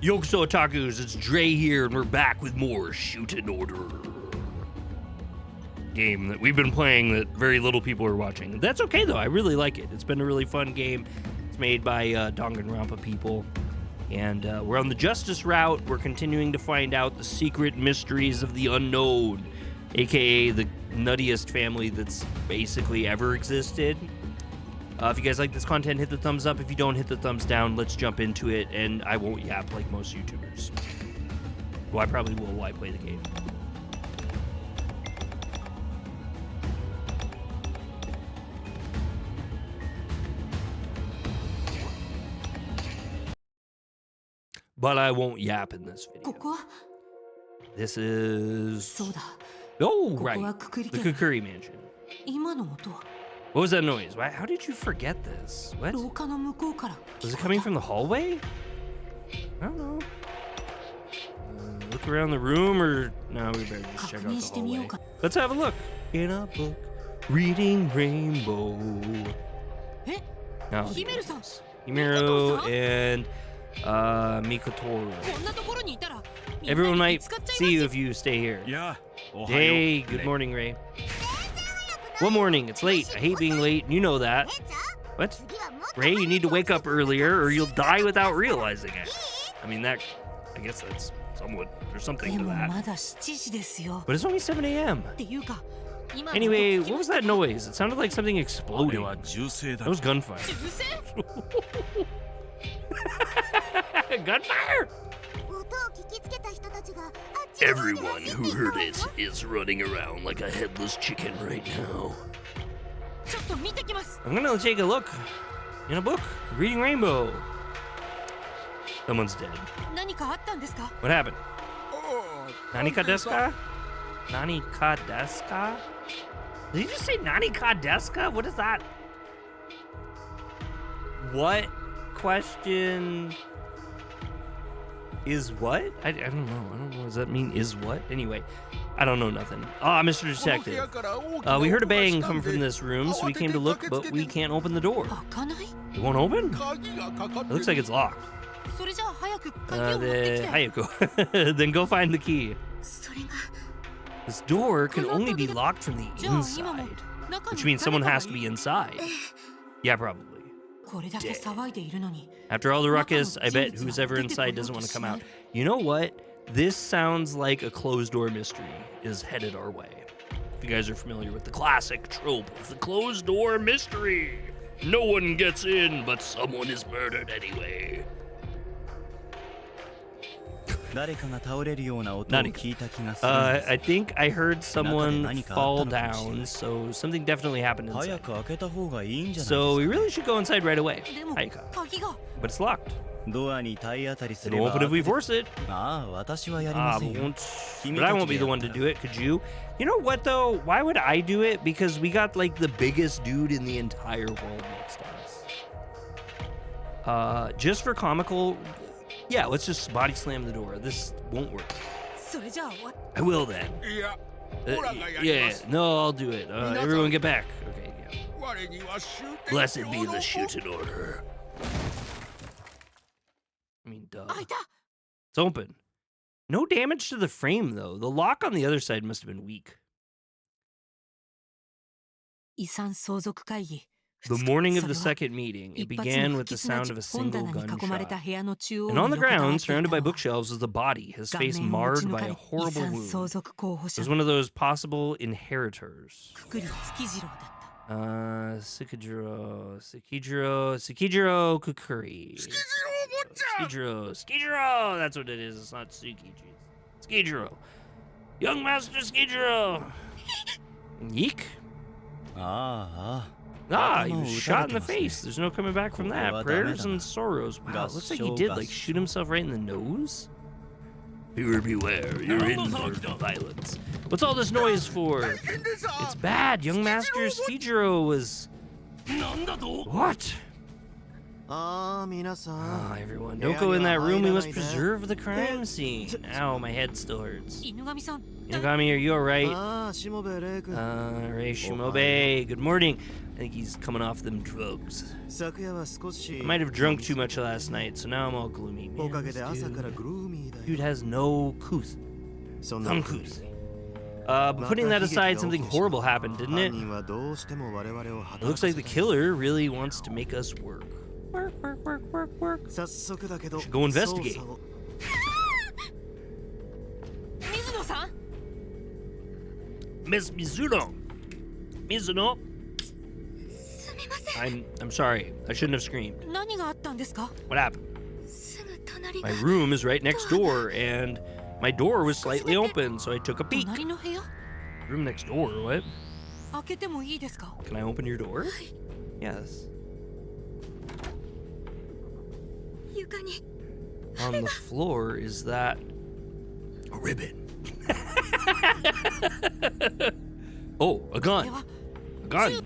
Yokuso Otakus, it's Dre here, and we're back with more Shuten Order. Game that we've been playing that very little people are watching. That's okay, though. I really like it. It's been a really fun game. It's made by Danganronpa people. And we're on the justice route. We're continuing to find out the secret mysteries of the unknown, a.k.a. the nuttiest family that's basically ever existed. If you guys like this content, hit the thumbs up. If you don't, hit the thumbs down. Let's jump into it, and I won't yap like most YouTubers. Well, I probably will while I play the game. But I won't yap in this video. This is... Oh, right. The Kukuri Mansion. What was that noise? How did you forget this? What? Was it coming from the hallway? I don't know. Look around the room, or... No, we better just check out the hallway. Let's have a look. In a book, reading Rainbow. Now, Himiro and Mikotoru. Everyone might see you if you stay here. Hey, good morning, Ray. What morning? It's late. I hate being late, and you know that. What? Ray, you need to wake up earlier, or you'll die without realizing it. I mean, I guess that's somewhat, there's something to that. But it's only 7 a.m. Anyway, what was that noise? It sounded like something exploding. That was gunfire. Gunfire! Everyone who heard it is running around like a headless chicken right now. I'm gonna take a look in a book, reading Rainbow. Someone's dead. What happened? Nanika desu ka? Nanika desu ka? Did you just say Nanika desu ka? What is that? What question is what? I don't know. I don't know. Does that mean is what? Anyway, I don't know nothing. Ah, Mr. Detective. We heard a bang come from this room, so we came to look, but we can't open the door. It won't open? It looks like it's locked. Then go find the key. This door can only be locked from the inside, which means someone has to be inside. Yeah, probably. Dead. After all the ruckus, I bet who's ever inside doesn't want to come out. You know what? This sounds like a closed door mystery is headed our way. If you guys are familiar with the classic trope of the closed door mystery. No one gets in, but someone is murdered anyway. I think I heard someone fall down, so something definitely happened inside. So we really should go inside right away. But it's locked. It'll open if we force it. But I won't be the one to do it. Could you? You know what, though? Why would I do it? Because we got, like, the biggest dude in the entire world next to us. Just for comical... Yeah, let's just body slam the door. This won't work. I will then. Yeah, no, I'll do it. Everyone get back. Okay, yeah. Blessed be the Shuten Order. I mean, duh. It's open. No damage to the frame, though. The lock on the other side must have been weak. The morning of the second meeting, it began with the sound of a single gunshot. And on the ground, surrounded by bookshelves, was the body, his face marred by a horrible wound. It was one of those possible inheritors. Sekijiro Kukuri. Sekijiro, that's what it is. It's not Tsukiji. Sekijiro. Young Master Sekijiro. Yeek. He was shot in the face. There's no coming back from that. Prayers and sorrows. Wow, it looks like he did, like, shoot himself right in the nose. Viewer beware, you're in for violence. What's all this noise for? It's bad. Young Master Sekijiro was... What? Oh, everyone, don't go in that room. We must preserve the crime scene. Ow, my head still hurts. Inugami, are you alright? Rei Shimobe, good morning. I think he's coming off them drugs. I might have drunk too much last night, so now I'm all gloomy. Man, this dude has no couth. Uncouth. But putting that aside, something horrible happened, didn't it? It looks like the killer really wants to make us work. Work. Should go investigate. Miss Mizuno. I'm sorry. I shouldn't have screamed. What happened? My room is right next door, and my door was slightly open, so I took a peek. Room next door, what? Can I open your door? Yes. On the floor is that a ribbon. Oh, a gun. A gun.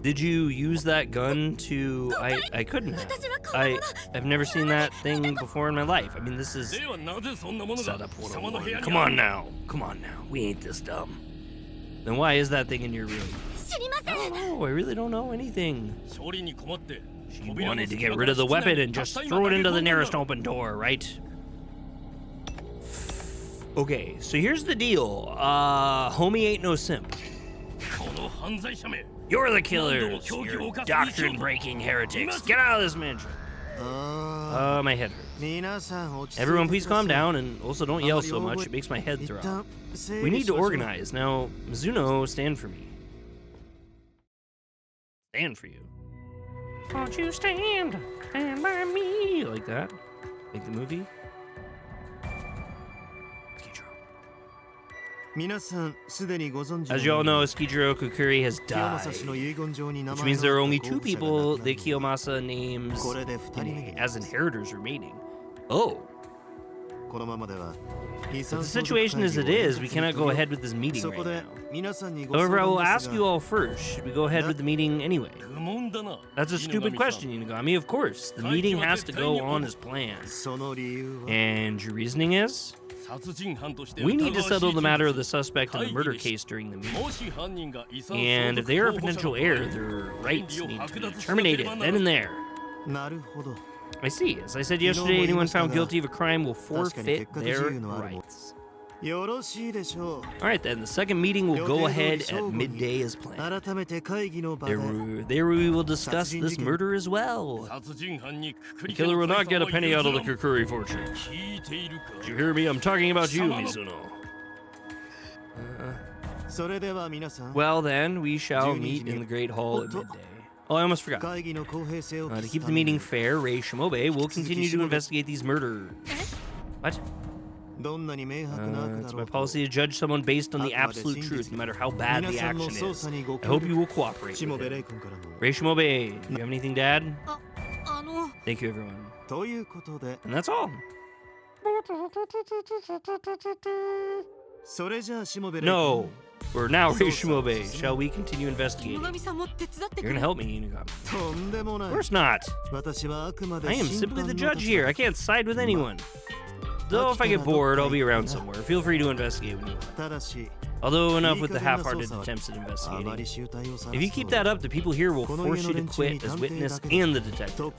Did you use that gun to... I couldn't have. I've never seen that thing before in my life. I mean, this is setup 101. Come on now. We ain't this dumb. Then why is that thing in your room? I don't know. I really don't know anything. She wanted to get rid of the weapon and just throw it into the nearest open door, right? Okay, so here's the deal. Homie ain't no simp. You're the killers, you're doctrine-breaking heretics. Get out of this mansion. My head hurts. Everyone, please calm down, and also don't yell so much. It makes my head throb. We need to organize. Now, Mizuno, stand for me. Stand for you. Won't you stand by me? Like that? Like the movie? As you all know, Skijiro Kukuri has died, which means there are only 2 people that Kiyomasa names as inheritors remaining. Oh. With the situation as it is, we cannot go ahead with this meeting right now. However, I will ask you all first, should we go ahead with the meeting anyway? That's a stupid question, Inugami. Of course, the meeting has to go on as planned. And your reasoning is? We need to settle the matter of the suspect in the murder case during the meeting. And if they are a potential heir, their rights need to be terminated then and there. I see. As I said yesterday, anyone found guilty of a crime will forfeit their rights. Alright then, the second meeting will go ahead at midday as planned. There we will discuss this murder as well. The killer will not get a penny out of the Kukuri fortune. Did you hear me? I'm talking about you, Mizuno. Well then, we shall meet in the Great Hall at midday. Oh, I almost forgot. To keep the meeting fair, Rei Shimobe will continue to investigate these murders. What? It's my policy to judge someone based on the absolute truth, no matter how bad the action is. I hope you will cooperate with it. Rei Shimobe, do you have anything to add? Thank you, everyone. And that's all. No. We're now Rei Shimobe. Shall we continue investigating? You're gonna help me, Inugami. Of course not. I am simply the judge here. I can't side with anyone. Though if I get bored, I'll be around somewhere. Feel free to investigate when you want. Although enough with the half-hearted attempts at investigating. If you keep that up, the people here will force you to quit as witness and the detective.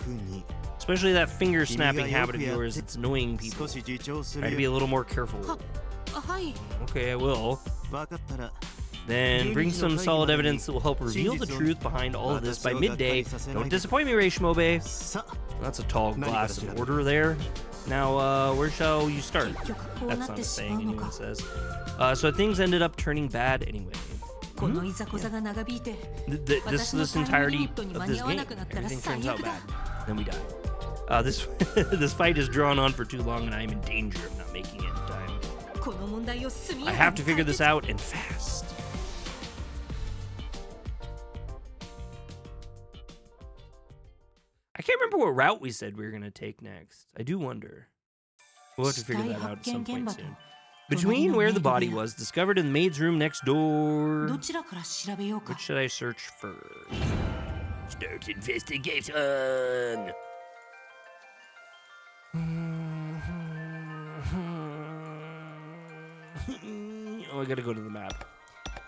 Especially that finger-snapping habit of yours that's annoying people. Try to be a little more careful. Okay, I will. Then bring some solid evidence that will help reveal the truth behind all of this by midday. Don't disappoint me, Rei Shimobe. That's a tall glass of order there. Now, where shall you start? That's not a saying anyone says. So things ended up turning bad anyway. This entirety of this game, everything turns out bad. Then we die. This fight has drawn on for too long, and I am in danger of not making it in time. I have to figure this out, and fast. I can't remember what route we said we were going to take next. I do wonder. We'll have to figure that out at some point soon. Between where the body was discovered in the maid's room next door, which should I search first? Start investigation. Oh, I gotta go to the map.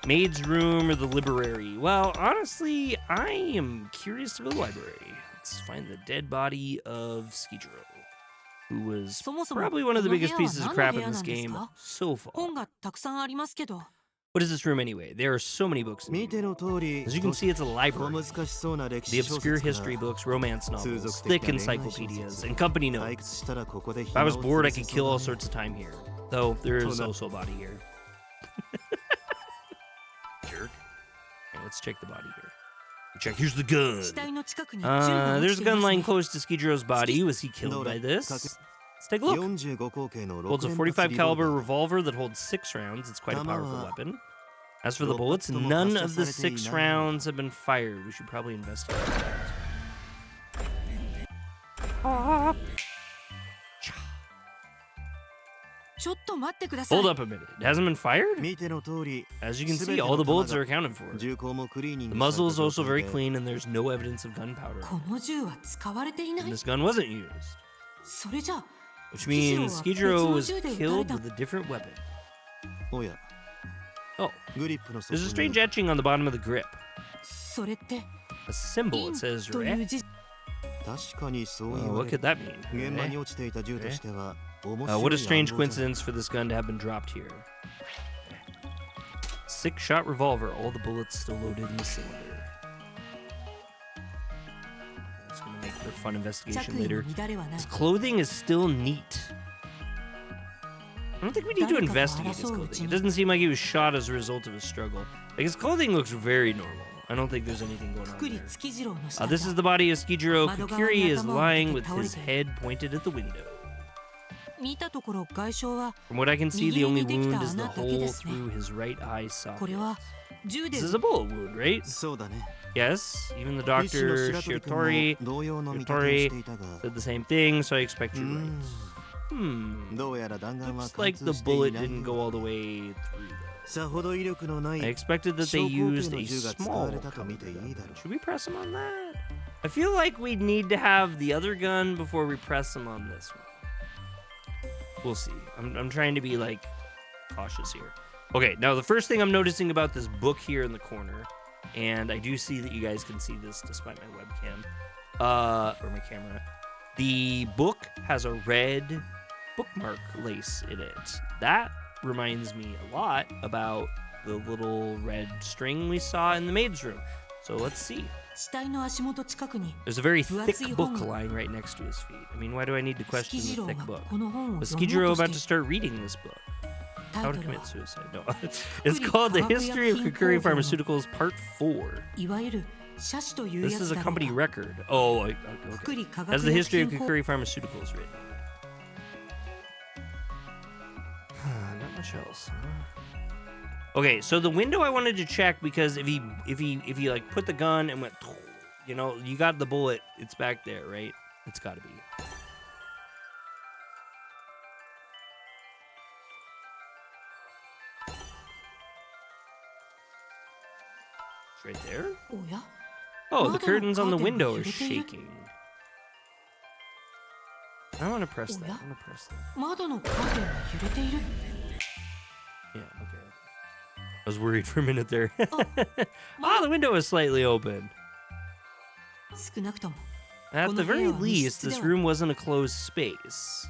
Maid's room or the library? Well, honestly, I am curious to go to the library. Let's find the dead body of Skijiro, who was probably one of the biggest pieces of crap in this game so far. What is this room anyway? There are so many books in here. As you can see, it's a library. The obscure history books, romance novels, thick encyclopedias, and company notes. If I was bored, I could kill all sorts of time here. Though, there is also a body here. Jerk. Okay, let's check the body here. Check. Here's the gun. There's a gun lying close to Skijiro's body. Was he killed by this? Let's take a look. Holds a 45 caliber revolver that holds 6 rounds. It's quite a powerful weapon. As for the bullets, none of the 6 rounds have been fired. We should probably investigate that. Hold up a minute. It hasn't been fired? As you can see, all the bullets are accounted for. The muzzle is also very clean, and there's no evidence of gunpowder. And this gun wasn't used. Which means Skijiro was killed with a different weapon. Oh, there's a strange etching on the bottom of the grip. A symbol, it says Re. What could that mean? What a strange coincidence for this gun to have been dropped here. 6-shot revolver, all the bullets still loaded in the cylinder. That's gonna make for a fun investigation later. His clothing is still neat. I don't think we need to investigate his clothing. It doesn't seem like he was shot as a result of a struggle. Like, his clothing looks very normal. I don't think there's anything going on there. This is the body of Skijiro. Kukuri is lying with his head pointed at the window. From what I can see, the only wound is the hole through his right eye socket. This is a bullet wound, right? Yes, even the doctor, Shiotori, said the same thing, so I expect you're right. Looks like the bullet didn't go all the way through, though. I expected that they used a small gun. Should we press him on that? I feel like we need to have the other gun before we press him on this one. We'll see. I'm trying to be, like, cautious here. Okay, now the first thing I'm noticing about this book here in the corner, and I do see that you guys can see this despite my webcam, or my camera. The book has a red bookmark lace in it. That reminds me a lot about the little red string we saw in the maid's room. So let's see. There's a very thick book lying right next to his feet. I mean, why do I need to question the thick book? Was Skijiro about to start reading this book? How to commit suicide? No. It's called The History of Kukuri Pharmaceuticals Part 4. This is a company record. Oh, okay. Has the history of Kukuri Pharmaceuticals written. Not much else. Okay, so the window I wanted to check because if he like put the gun and went, you know, you got the bullet. It's back there, right? It's got to be. It's right there. Oh, the curtains on the window are shaking. I want to press that. I want to press that. Yeah, okay. I was worried for a minute there. Oh, the window is slightly open. At the very least, this room wasn't a closed space.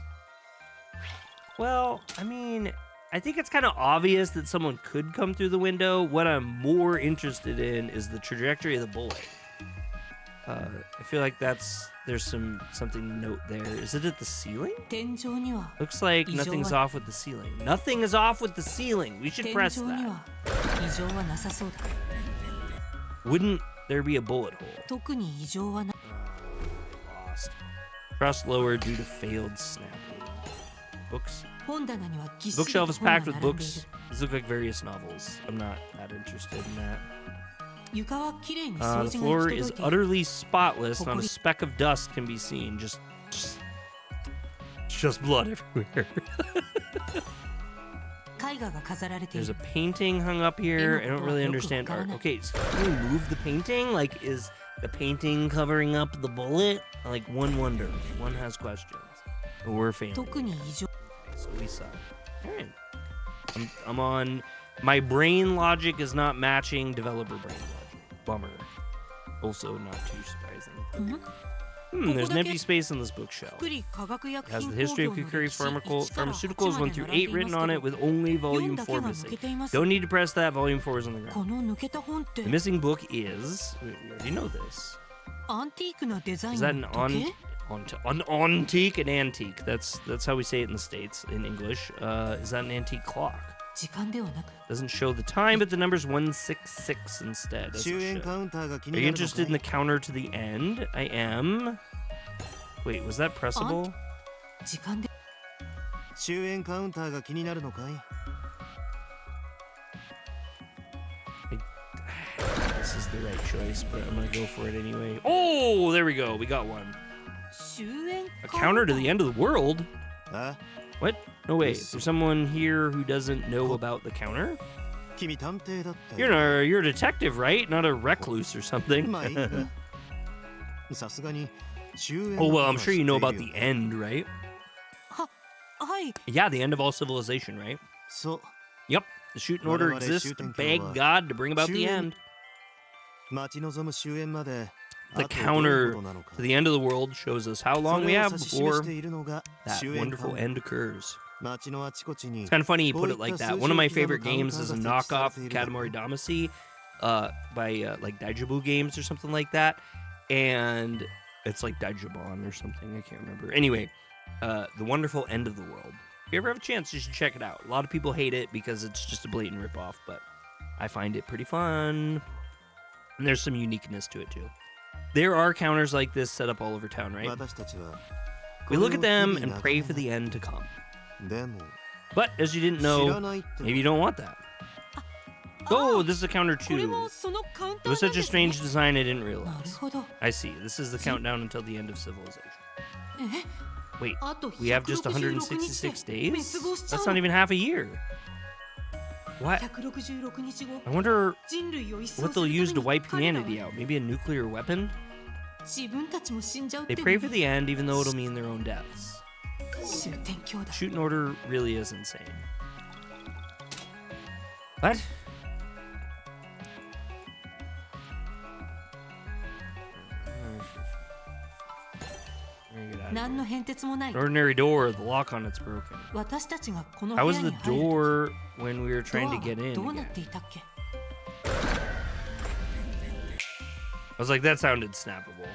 Well, I mean, I think it's kind of obvious that someone could come through the window. What I'm more interested in is the trajectory of the bullet. I feel like there's something to note there. Is it at the ceiling? Looks like nothing's off with the ceiling. Nothing is off with the ceiling. We should press that. Wouldn't there be a bullet hole? Lost. Trust lower due to failed snapping. Books. The bookshelf is packed with books. These look like various novels. I'm not that interested in that. The floor is utterly spotless. Not a speck of dust can be seen. Just blood everywhere. There's a painting hung up here. I don't really understand art. Okay, so can we move the painting? Like, is The painting covering up the bullet? Like, one wonders. One has questions. But we're family. So we suck. Alright. I'm on... My brain logic is not matching developer brain logic. Bummer. Also not too surprising. There's an empty space in this bookshelf. It has the history of Kukuri Pharmaceuticals 1 through 8 written on it with only volume 4 missing. Don't need to press that, volume 4 is on the ground. The missing book is... We already know this. Is that an antique? An antique. That's how we say it in the States, in English. Is that an antique clock? Doesn't show the time, but the number's 166 instead. Are you interested in the counter to the end? I am. Wait, was that pressable? This is the right choice, but I'm gonna go for it anyway. Oh, there we go. We got one. A counter to the end of the world? What? No, wait. There's someone here who doesn't know about the counter? You're a detective, right? Not a recluse or something. Oh, well, I'm sure you know about the end, right? Yeah, the end of all civilization, right? Yep. The Shuten order exists to beg God to bring about the end. The counter to the end of the world shows us how long we have before that wonderful end occurs. It's kind of funny you put it like that. One of my favorite games is a knockoff of Katamari Damacy by like Daijibu Games or something like that. And it's like Daijibon or something. I can't remember. Anyway, The Wonderful End of the World. If you ever have a chance, you should check it out. A lot of people hate it because it's just a blatant ripoff, but I find it pretty fun. And there's some uniqueness to it, too. There are counters like this set up all over town, right? We look at them and pray for the end to come. But, as you didn't know, maybe you don't want that. Oh, this is a counter too. It was such a strange design I didn't realize. I see. This is the countdown until the end of civilization. Wait, we have just 166 days? That's not even half a year. What? I wonder what they'll use to wipe humanity out. Maybe a nuclear weapon? They pray for the end even though it'll mean their own deaths. Shooting order really is insane. What? An ordinary door, the lock on it's broken. How was the door when we were trying to get in again? I was like, that sounded snappable.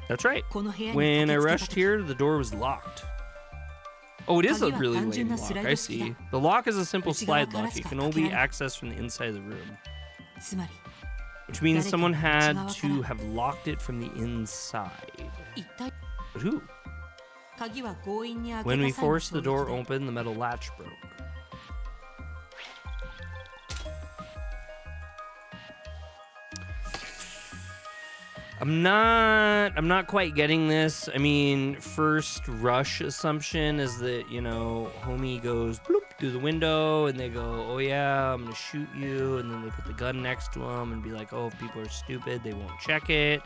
That's right. When I rushed here, the door was locked. Oh, it is a really lame lock, I see. The lock is a simple slide lock. It can only be accessed from the inside of the room. Which means someone had to have locked it from the inside. But who? When we forced the door open, the metal latch broke. I'm not quite getting this. I mean, first rush assumption is that, you know, homie goes bloop through the window and they go, oh yeah, I'm gonna shoot you, and then they put the gun next to him and be like, oh, if people are stupid, they won't check it.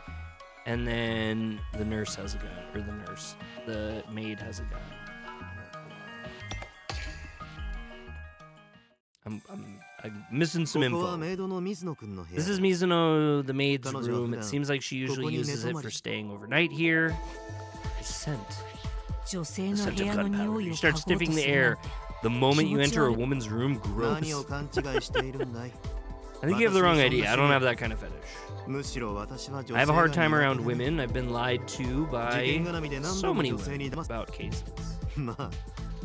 And then the nurse has a gun, or the maid has a gun. I'm missing some info. This is Mizuno, the maid's room. It seems like she usually uses it for staying overnight here. The scent. The scent of gunpowder. You start sniffing the air the moment you enter a woman's room. Gross. I think you have the wrong idea. I don't have that kind of fetish. I have a hard time around women. I've been lied to by so many women about cases.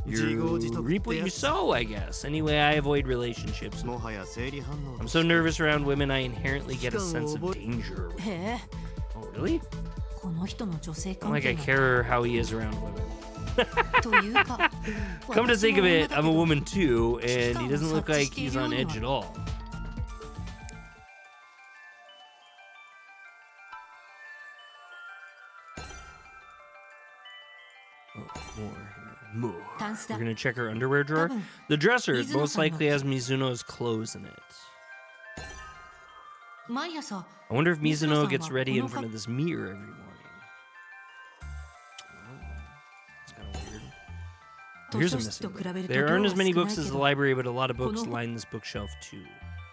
You reap what you sow, I guess. Anyway, I avoid relationships. I'm so nervous around women, I inherently get a sense of danger. Oh, really? Not like I care how he is around women. Come to think of it, I'm a woman too, and he doesn't look like he's on edge at all. More. We're gonna check her underwear drawer. The dresser most likely has Mizuno's clothes in it. I wonder if Mizuno gets ready in front of this mirror every morning. It's kind of weird. Here's a missing book. There aren't as many books as the library, but a lot of books line this bookshelf too.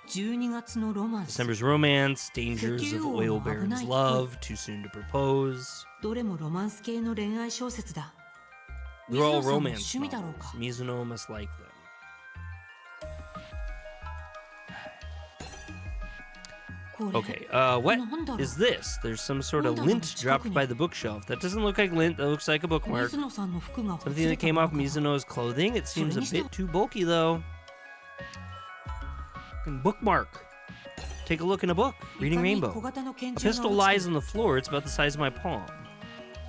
December's romance, dangers of oil baron's love, too soon to propose. They're all romance novels. Mizuno must like them. Okay, what is this? There's some sort of lint dropped by the bookshelf. That doesn't look like lint, that looks like a bookmark. Something that came off Mizuno's clothing? It seems a bit too bulky, though. Bookmark. Take a look in a book. Reading Rainbow. A pistol lies on the floor. It's about the size of my palm.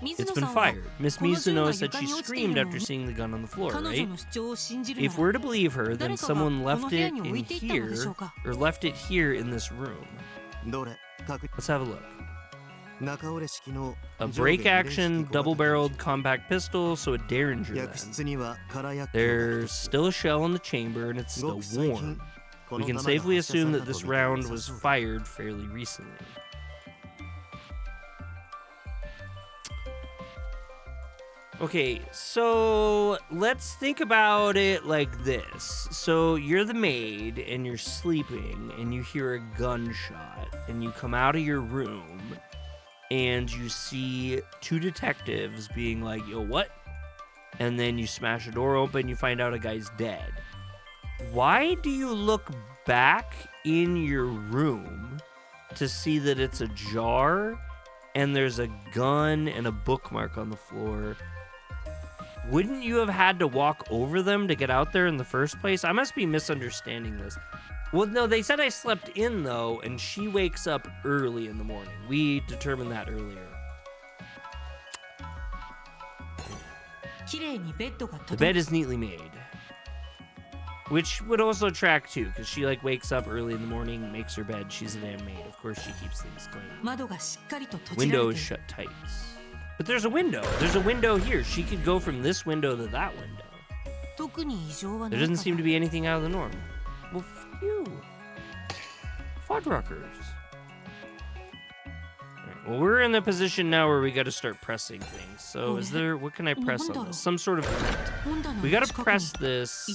It's been fired. Miss Mizuno said she screamed after seeing the gun on the floor, right? If we're to believe her, then someone left it in here, or left it here in this room. Let's have a look. A break-action, double-barreled compact pistol, so a Derringer then. There's still a shell in the chamber, and it's still warm. We can safely assume that this round was fired fairly recently. Okay, so let's think about it like this. So you're the maid and you're sleeping and you hear a gunshot and you come out of your room and you see two detectives being like, yo, what? And then you smash a door open, you find out a guy's dead. Why do you look back in your room to see that it's ajar and there's a gun and a bookmark on the floor? Wouldn't you have had to walk over them to get out there in the first place? I must be misunderstanding this. Well, no, they said I slept in, though, and she wakes up early in the morning. We determined that earlier. The bed is neatly made. Which would also track, too, because she, like, wakes up early in the morning, makes her bed. She's a damn maid. Of course she keeps things clean. Window is shut tight. But there's a window. There's a window here. She could go from this window to that window. There doesn't seem to be anything out of the norm. Well, phew. Fuddruckers. Right, well, we're in the position now where we got to start pressing things. So is there, what can I press on this? Some sort of lint. We got to press this.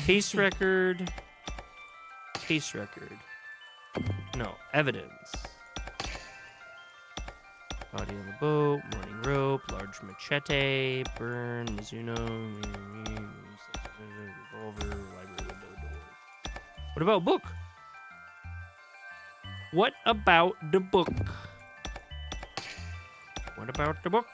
Case record. Case record. No, evidence. Body on the boat, morning rope, large machete, burn, Mizuno, revolver, library window door. What about book? What about the book? What about the book?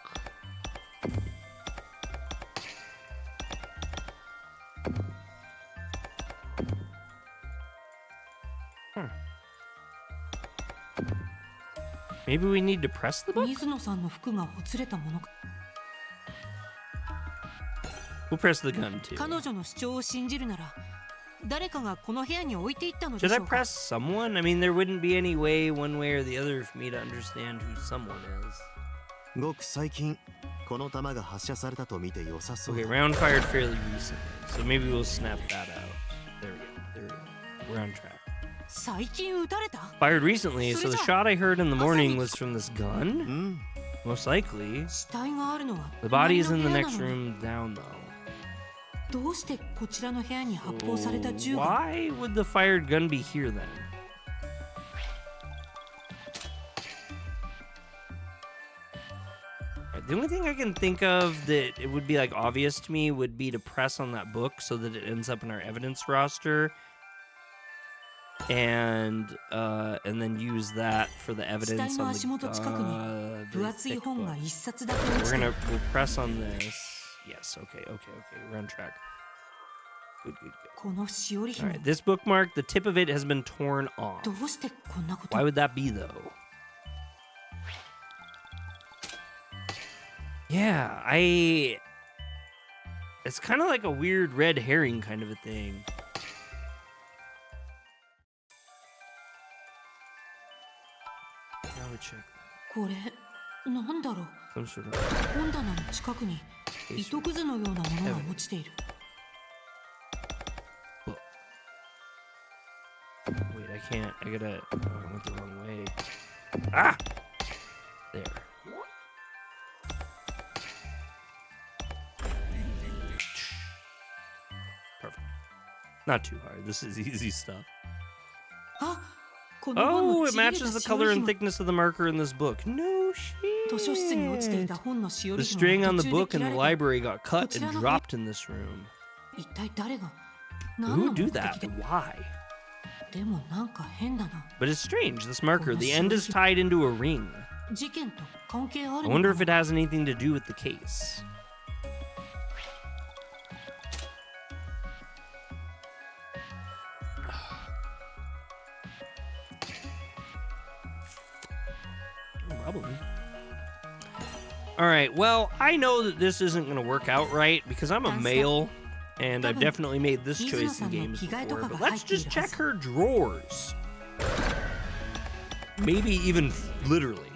Maybe we need to press the book? We'll press the gun too. Should I press someone? I mean, there wouldn't be any way, one way or the other, for me to understand who someone is. Okay, round fired fairly recently, so maybe we'll snap that out. There we go. There we go. We're on track. Fired recently, so the shot I heard in the morning was from this gun? Most likely. The body is in the next room down, though. Why would the fired gun be here, then? The only thing I can think of that it would be, like, obvious to me would be to press on that book so that it ends up in our evidence roster. And then use that for the evidence on the thick book. We'll press on this. Yes, okay, we're on track. Good. Alright, this bookmark, the tip of it has been torn off. Why would that be, though? Yeah, it's kind of like a weird red herring kind of a thing. Check. Some sort of book. Wait, I can't. I gotta. Oh, I went the wrong way. Ah! There. Perfect. Not too hard. This is easy stuff. Oh, it matches the color and thickness of the marker in this book. No shit. The string on the book in the library got cut and dropped in this room. Who would do that? Why? But it's strange, this marker. The end is tied into a ring. I wonder if it has anything to do with the case. Probably. Alright, well, I know that this isn't going to work out right because I'm a male, and I've definitely made this choice in games before, but let's just check her drawers. Maybe even literally.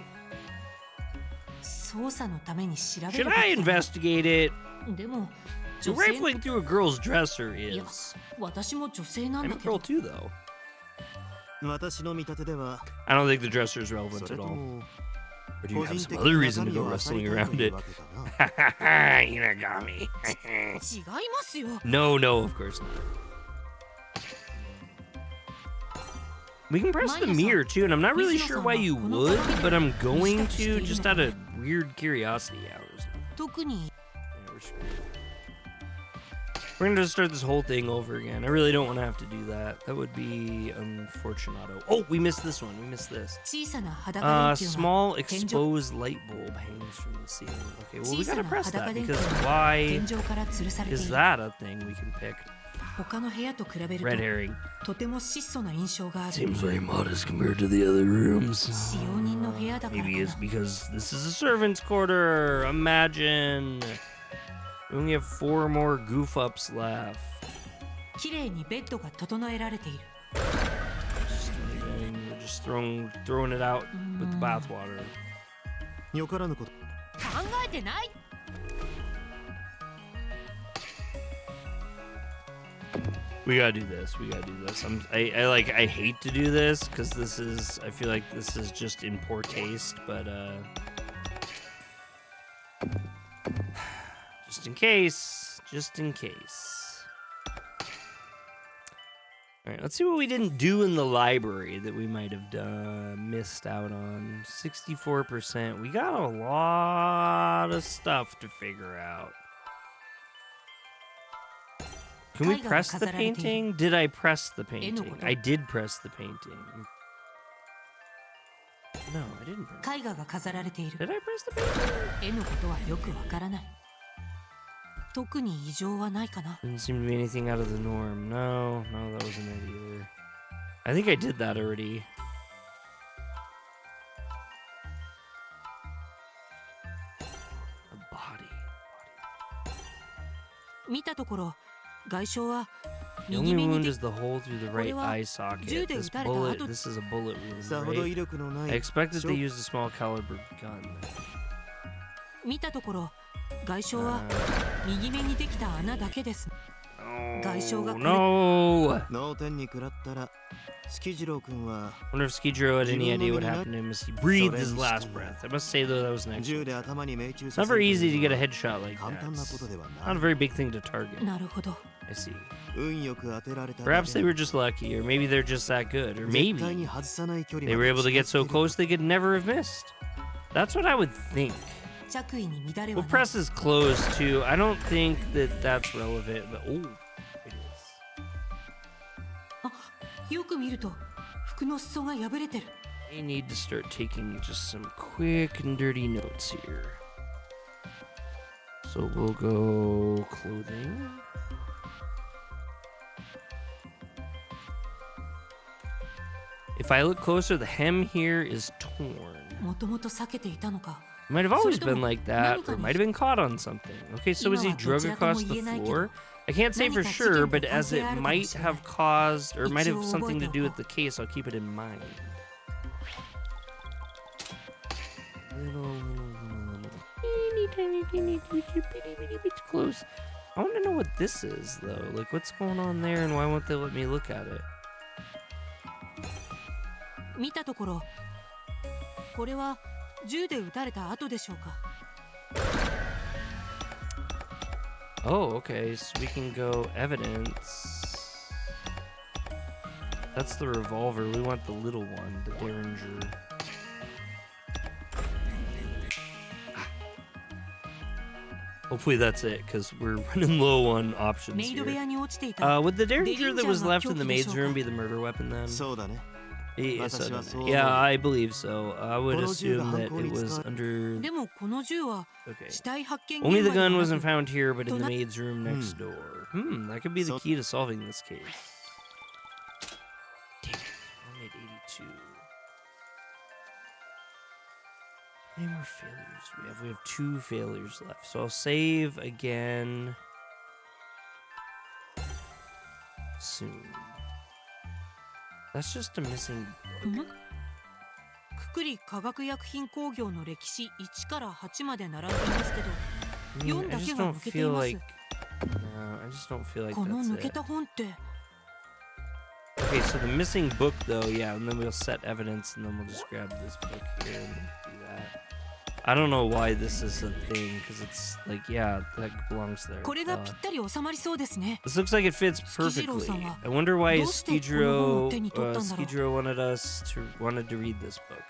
Should I investigate it? Rifling through a girl's dresser is... I'm a girl too, though. I don't think the dresser is relevant at all. Or do you have some other reason to go wrestling around it? Inagami. No, of course not. We can press the mirror too, and I'm not really sure why you would, but I'm going to just out of weird curiosity hours. We're gonna just start this whole thing over again. I really don't want to have to do that. That would be unfortunato. Oh, we missed this one. We missed this. Small exposed light bulb hangs from the ceiling. Okay, well, we gotta press that because why is that a thing we can pick? Red herring. Seems very modest compared to the other rooms. Maybe it's because this is a servant's quarter. Imagine. We only have 4 more goof-ups left. Just throwing it out with the bathwater. We gotta do this. I hate to do this because I feel like this is just in poor taste, but just in case. All right, let's see what we didn't do in the library that we might have missed out on. 64%. We got a lot of stuff to figure out. Can we press the painting? Did I press the painting? I did press the painting. No, I didn't press it. Did I press the painting? Didn't seem to be anything out of the norm. No, that wasn't it either. I think I did that already. A body. The only wound is the hole through the right eye socket. This is a bullet wound, right? I expected they used a small caliber gun. Oh, no! Wonder if Skijiro had any idea what happened to him as he breathed his last breath. I must say, though, that was an excellent. It's not very easy to get a headshot like that. It's not a very big thing to target. I see. Perhaps they were just lucky, or maybe they're just that good, or maybe they were able to get so close they could never have missed. That's what I would think. Well, press is closed too. I don't think that that's relevant, but oh, it is. I need to start taking just some quick and dirty notes here. So we'll go clothing. If I look closer, the hem here is torn. It might have always been like that, or it might have been caught on something. Okay, so is he drug across the floor? I can't say for sure, but as it might have caused, or might have something to do with the case, I'll keep it in mind. Teeny, close. I want to know what this is, though. Like, what's going on there, and why won't they let me look at it? 見たところ、これは銃で撃たれた後でしょうか。Oh, okay, so we can go evidence. That's the revolver. We want the little one, the Derringer. Hopefully that's it, because we're running low on options here. Would the Derringer that was left in the maid's room be the murder weapon then? Yeah, I believe so. I would assume that it was under... Okay. Only the gun wasn't found here, but in the maid's room next door. That could be the key to solving this case. Damn, only at 82. How many more failures do we have? We have 2 failures left. So I'll save again soon. That's just a missing book. くくり化学薬品工業の歴史1から8まで並んでいますけど、4だけが抜けています。No, I just don't feel like この that's 抜け it. た本って。Okay, so the missing book though, yeah, and then we'll set evidence and then we'll just grab this book here and do that. I don't know why this is a thing, because it's like, yeah, that belongs there. これがぴったり収まりそうですね。 This looks like it fits perfectly. I wonder why Skijiro wanted to read this book,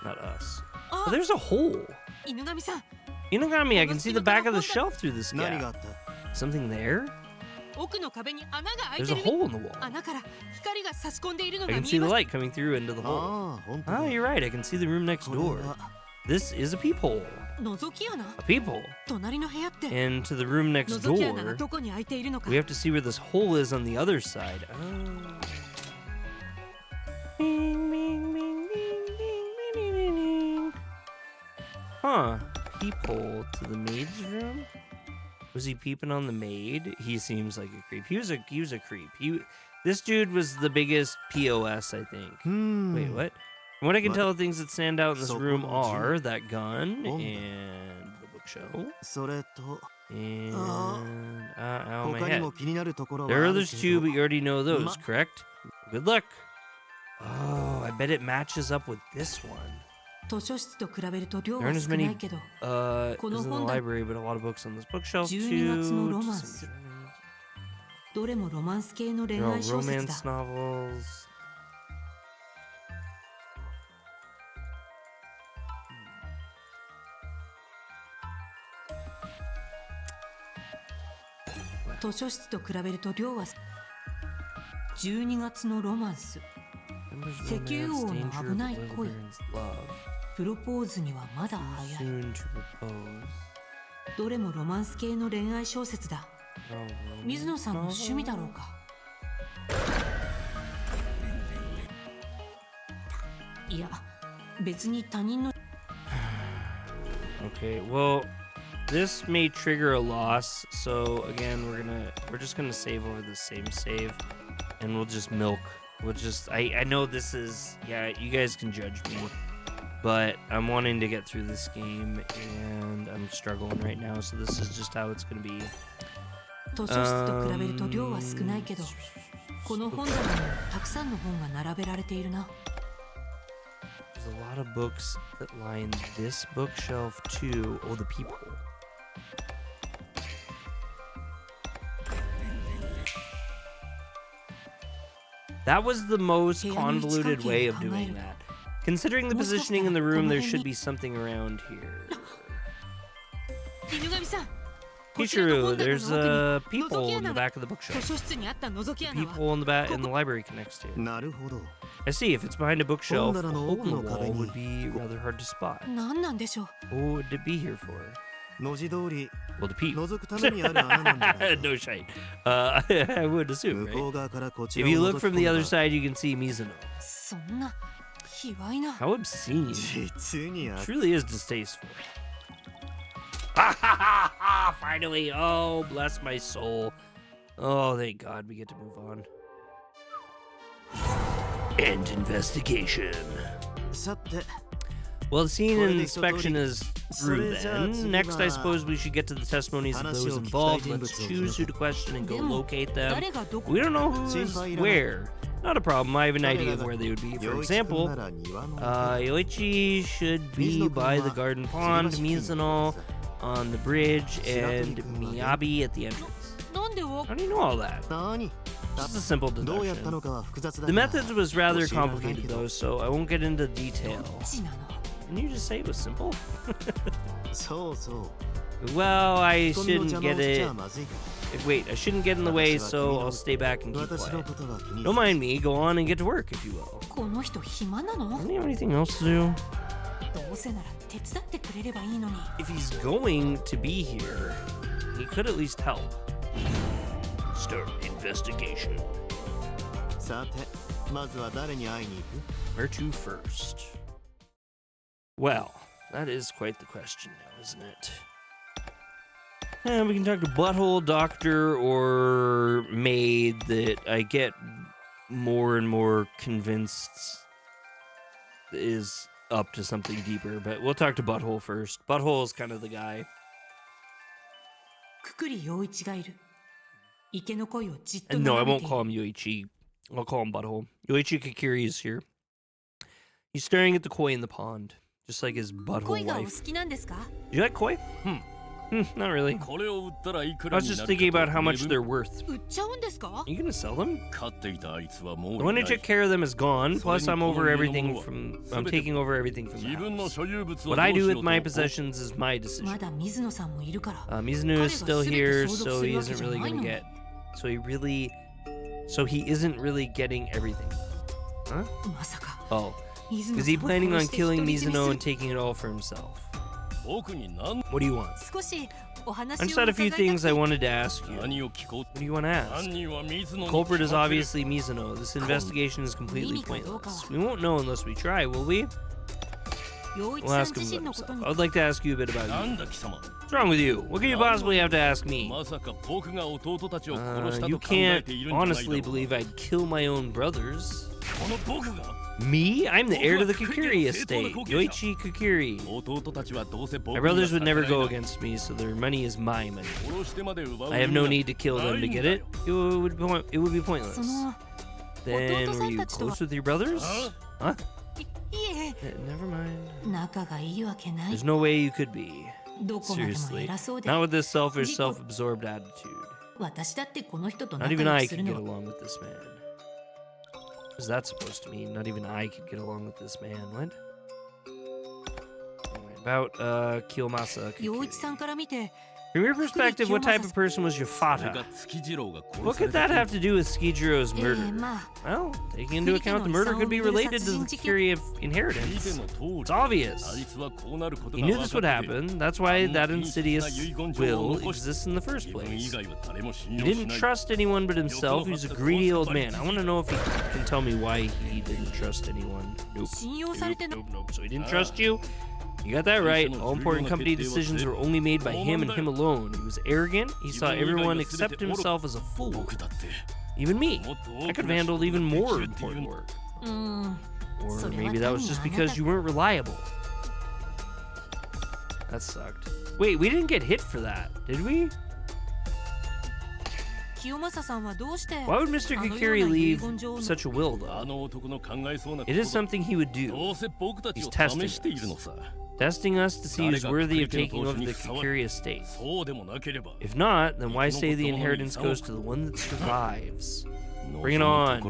not us. Oh, there's a hole. 犬神さん。 Inugami, I can see the back of the shelf through this gap. Something there? 奥の壁に穴が開い There's て a る。 hole in the wall. 穴から光が差し込んでいるの I が can 見 see え the ます。 light coming through into the hole. Ah, you're right. I can see the room next door. This is a peephole. 覗き穴。 A peephole. 隣の部屋って。 And to the room next 覗き穴が door, どこに開いているのか。 we have to see where this hole is on the other side. Huh. Peephole to the maid's room? Was he peeping on the maid? He seems like a creep. He was a creep. This dude was the biggest POS, I think. Wait, what? From what I can tell, things that stand out in this room are that gun and the bookshelf. And ow, my head. There are others too, but you already know those, correct? Good luck. Oh, I bet it matches up with this one. 図書室と比べると量 There は aren't as 少な many いけど、 as in the library, but a lot of books on this bookshelf 12月の too. ロマンス。どれもロマンス系の恋 They're all 愛小説だ。 romance novels. Hmm. 図書室と比べると量は12月のロマンス。石油王の危ない恋。プロポーズにはまだ早い。どれもロマンス系の恋愛小説だ。水野さんの趣味だろうか。いや、別に他人の。Okay, well, this may trigger a loss, so again, we're just gonna save over the same save, and we'll just milk. I know this is, yeah, you guys can judge me, but I'm wanting to get through this game, and I'm struggling right now, so this is just how it's gonna be. 図書室と比べると量は少ないけど、この本棚にたくさんの本が並べられているな。There's a lot of books that line this bookshelf too. Oh, the people. That was the most convoluted way of doing that. Considering the positioning in the room, there should be something around here. Kichiro, there's a peephole in the back of the bookshelf. Peephole in the library connects to it. I see, if it's behind a bookshelf, a hole in the wall would be rather hard to spot. What would it be here for? Well, to peep. No shite. I would assume, right? If you look from the other side, you can see Mizuno. How obscene. It truly is distasteful. Finally. Oh, bless my soul. Oh, thank God we get to move on. End investigation. Well, the scene and inspection is through then. Next, I suppose we should get to the testimonies of those involved. Let's choose who to question and go locate them. We don't know who's where. not a problem. I have an idea of where they would be. For example, Yoichi should be by the garden pond, Mizuno on the bridge, and Miyabi at the entrance. How do you know all that? Just a simple deduction. The method was rather complicated though, so I won't get into detail. Didn't you just say it was simple? Well, I shouldn't get it. Wait, I shouldn't get in the way, so I'll stay back and keep quiet. Don't mind me. Go on and get to work, if you will. Doesn't he have anything else to do? If he's going to be here, he could at least help. Start investigation. Where to first? Well, that is quite the question now, isn't it? We can talk to Butthole, Doctor, or Maid that I get more and more convinced is up to something deeper, but we'll talk to Butthole first. Butthole is kind of the guy. And no, I won't call him Yoichi. I'll call him Butthole. Yoichi Kikiri is here. He's staring at the koi in the pond, just like his butthole wife. Do you like koi? Not really. I was just thinking about how much they're worth. Are you gonna sell them? The one who took care of them is gone. Plus, I'm taking over everything from the house. What I do with my possessions is my decision. Mizuno is still here, so he isn't really gonna get. So he isn't really getting everything. Huh? Oh, is he planning on killing Mizuno and taking it all for himself? What do you want? I just had a few things I wanted to ask you. What do you want to ask? The culprit is obviously Mizuno. This investigation is completely pointless. We won't know unless we try, will we? We'll ask him about himself. I'd like to ask you a bit about you. What's wrong with you? What could you possibly have to ask me? You can't honestly believe I'd kill my own brothers. Me? I'm the heir to the Kikiri estate, Yoichi Kikiri. My brothers would never go against me, so their money is my money. I have no need to kill them to get it. It would be pointless. Then were you close with your brothers? Huh? Never mind. There's no way you could be. Seriously. Not with this selfish, self-absorbed attitude. Not even I can get along with this man. What is that supposed to mean? Not even I could get along with this man. What? Anyway, about Kiyomasa Kikiri. From your perspective, what type of person was Yafata? What could that have to do with Tsukijiro's murder? Well, taking into account the murder could be related to the Kikiri inheritance. It's obvious. He knew this would happen. That's why that insidious will exists in the first place. He didn't trust anyone but himself. He was a greedy old man. I want to know if he can tell me why he didn't trust anyone. Nope. Nope. So he didn't trust you? You got that right. All important company decisions were only made by him and him alone. He was arrogant. He saw everyone except himself as a fool. Even me. I could have handled even more important work. Or maybe that was just because you weren't reliable. That sucked. Wait, we didn't get hit for that, did we? Why would Mr. Kikiri leave such a will, though? It is something he would do. He's testing us. Testing us to see who's worthy of taking over the Kikiri estate. If not, then why say the inheritance goes to the one that survives? Bring it on.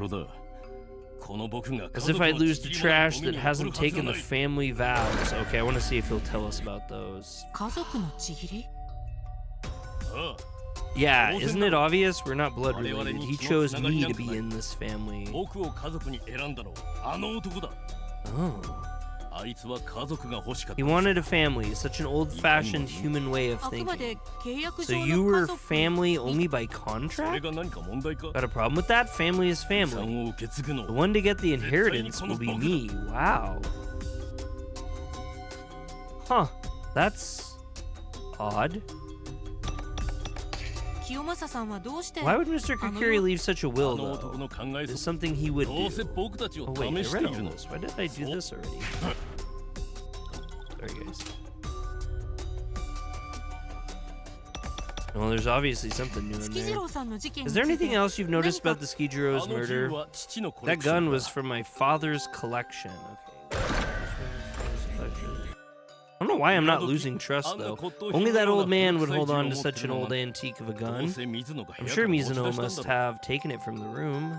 As if I'd lose to trash that hasn't taken the family vows. Okay, I want to see if he'll tell us about those. Yeah, isn't it obvious? We're not blood related. He chose me to be in this family. Oh. He wanted a family, such an old-fashioned human way of thinking. So you were family only by contract? Got a problem with that? Family is family. The one to get the inheritance will be me. Wow. Huh. That's odd. Why would Mr. Kikiri leave such a will, though? It's something he would do. Oh, wait, I read all this. Why did I do this already? Sorry, guys. Well, there's obviously something new in there. Is there anything else you've noticed about the Skijiro's murder? That gun was from my father's collection. Okay. I don't know why I'm not losing trust, though. Only that old man would hold on to such an old antique of a gun. I'm sure Mizuno must have taken it from the room.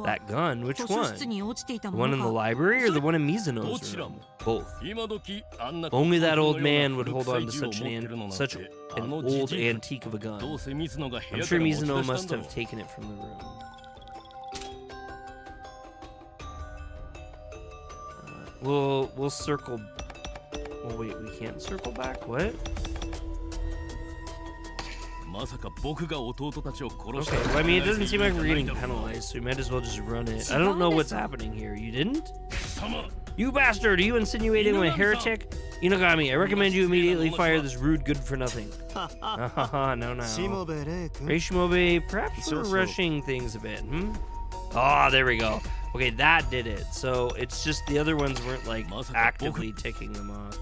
That gun? Which one? The one in the library or the one in Mizuno's room? Both. Only that old man would hold on to such an old antique of a gun. I'm sure Mizuno must have taken it from the room. We'll circle. Oh wait, we can't circle back. What? Okay, well, I mean, it doesn't seem like we're getting penalized, so we might as well just run it. I don't know what's happening here. You didn't? You bastard! Are you insinuating I'm a heretic? Inagami, I recommend you immediately fire this rude good-for-nothing. No. Reishimobe, perhaps we're rushing things a bit, Ah, there we go. Okay, that did it. So it's just the other ones weren't, like, actively ticking them off.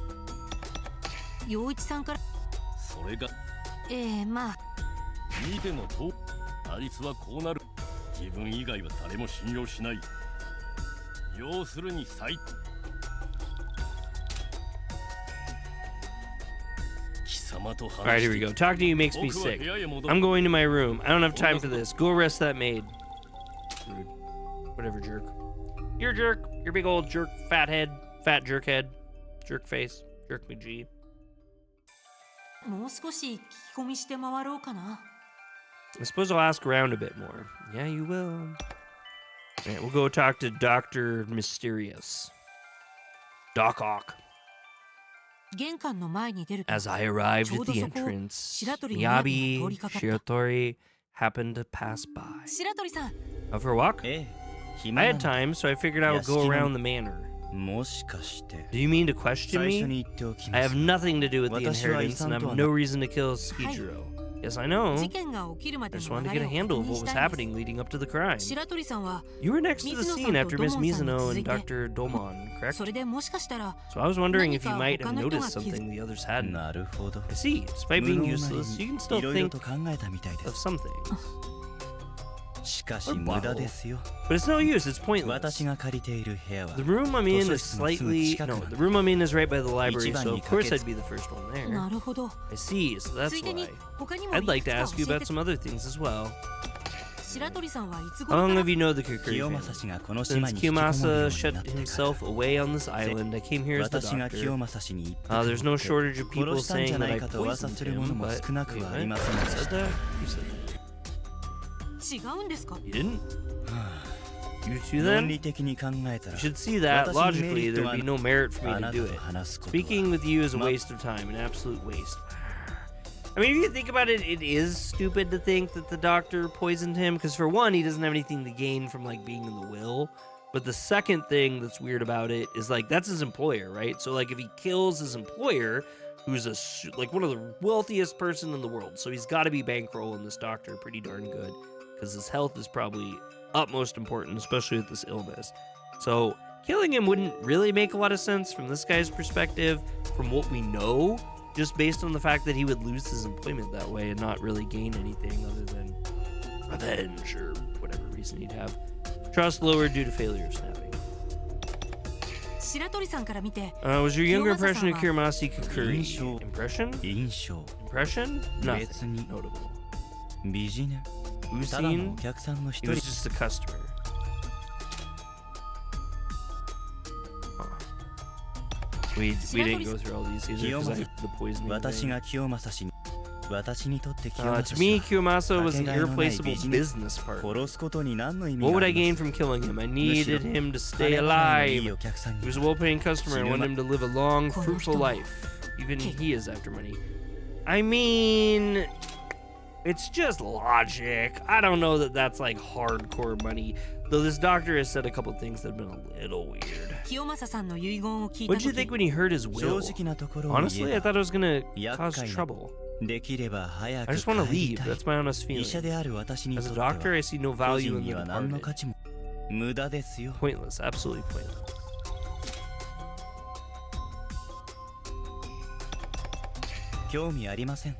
Alright, here we go. Talking to you makes me sick. I'm going to my room. I don't have time for this. Go arrest that maid. Whatever, jerk. You're a jerk. You're a big old jerk, fat head, fat jerk head, jerk face, jerk McGee. I suppose I'll ask around a bit more. Yeah, you will. Alright, we'll go talk to Dr. Mysterious. Doc Ock. As I arrived at the entrance, Miyabi Shiratori happened to pass by. Out for a walk? I had time, so I figured I would go around the manor. Do you mean to question me? I have nothing to do with the inheritance, and I have no reason to kill Skijiro. Yes, I know. I just wanted to get a handle of what was happening leading up to the crime. You were next to the scene after Miss Mizuno and Dr. Domon, correct? So I was wondering if you might have noticed something the others hadn't. I see. Despite being useless, you can still think of some things. But it's no use, it's pointless. The room I'm in is the room I'm in is right by the library, so of course I'd be the first one there. I see, so that's why. I'd like to ask you about some other things as well. How long have you known the Kukuri family? Since Kiyomasa shut himself away on this island, I came here as the doctor. There's no shortage of people saying that I poisoned him, but... Wait, what? You said that? You said that. You didn't? You two then? You should see that, logically, there would be no merit for me to do it. Speaking with you is a waste of time, an absolute waste. I mean, if you think about it, it is stupid to think that the doctor poisoned him, because for one, he doesn't have anything to gain from, like, being in the will. But the second thing that's weird about it is, like, that's his employer, right? So, like, if he kills his employer, who's like one of the wealthiest person in the world, so he's got to be bankrolling this doctor pretty darn good, because his health is probably utmost important, especially with this illness. So killing him wouldn't really make a lot of sense from this guy's perspective, from what we know, just based on the fact that he would lose his employment that way and not really gain anything other than revenge or whatever reason he'd have. Trust lowered due to failure of snapping. Was your younger impression of Kiromasi Kukuri? Impression? Nothing notable. Usin? He was just a customer. Huh. We didn't go through all these either because I the poisoning thing. To me, Kiyomasa was an irreplaceable business partner. What would I gain from killing him? I needed him to stay alive. He was a well-paying customer. I wanted him to live a long, fruitful life. Even he is after money. I mean, it's just logic. I don't know that that's like hardcore money. Though this doctor has said a couple things that have been a little weird. What did you think when you heard his will? Honestly, I thought it was gonna cause trouble. I just want to leave. That's my honest feeling. As a doctor, I see no value in the departed. Pointless, absolutely pointless. I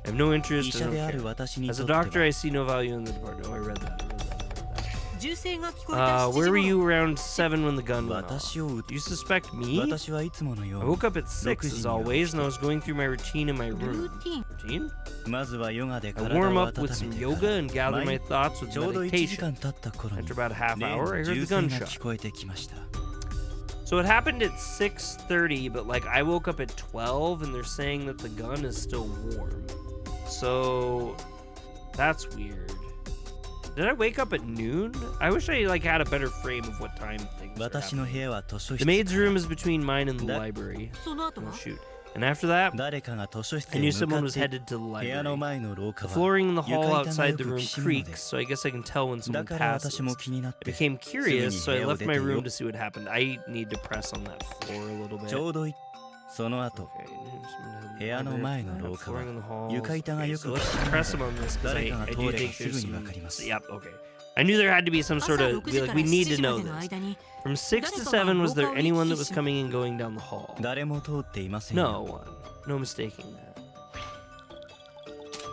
have no interest. I don't care. As a doctor, I see no value in the department. Oh, I read that. Where were you around 7 when the gun went off? Do you suspect me? I woke up at 6 as always, and I was going through my routine in my room. Routine? I warm up with some yoga and gather my thoughts with meditation. After about a half hour, I heard the gunshot. So it happened at 6:30, but like I woke up at 12 and they're saying that the gun is still warm. So that's weird. Did I wake up at noon? I wish I like had a better frame of what time things are happening. The maid's room is between mine and the library. Oh shoot. And after that, I knew someone was headed to the library. The flooring in the hall outside the room creaks, so I guess I can tell when someone passes. I became curious, so I left my room to see what happened. I need to press on that floor a little bit. Okay. Flooring in the hall. Okay, so let's press them on this because I do think there's some... Yep, okay. I knew there had to be some sort of... Like, we need to know this. From 6 to 7, was there anyone that was coming and going down the hall? No one. No mistaking that.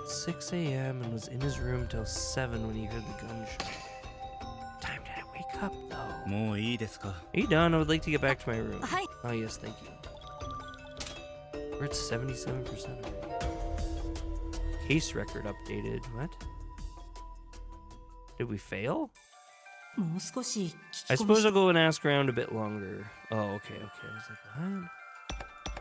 6 a.m. and was in his room till 7 when he heard the gunshot. What time did I wake up, though? Are you done? I would like to get back to my room. Oh, yes, thank you. We're at 77% already. Case record updated. What? Did we fail? I suppose I'll go and ask around a bit longer. Oh, okay. I was like, what?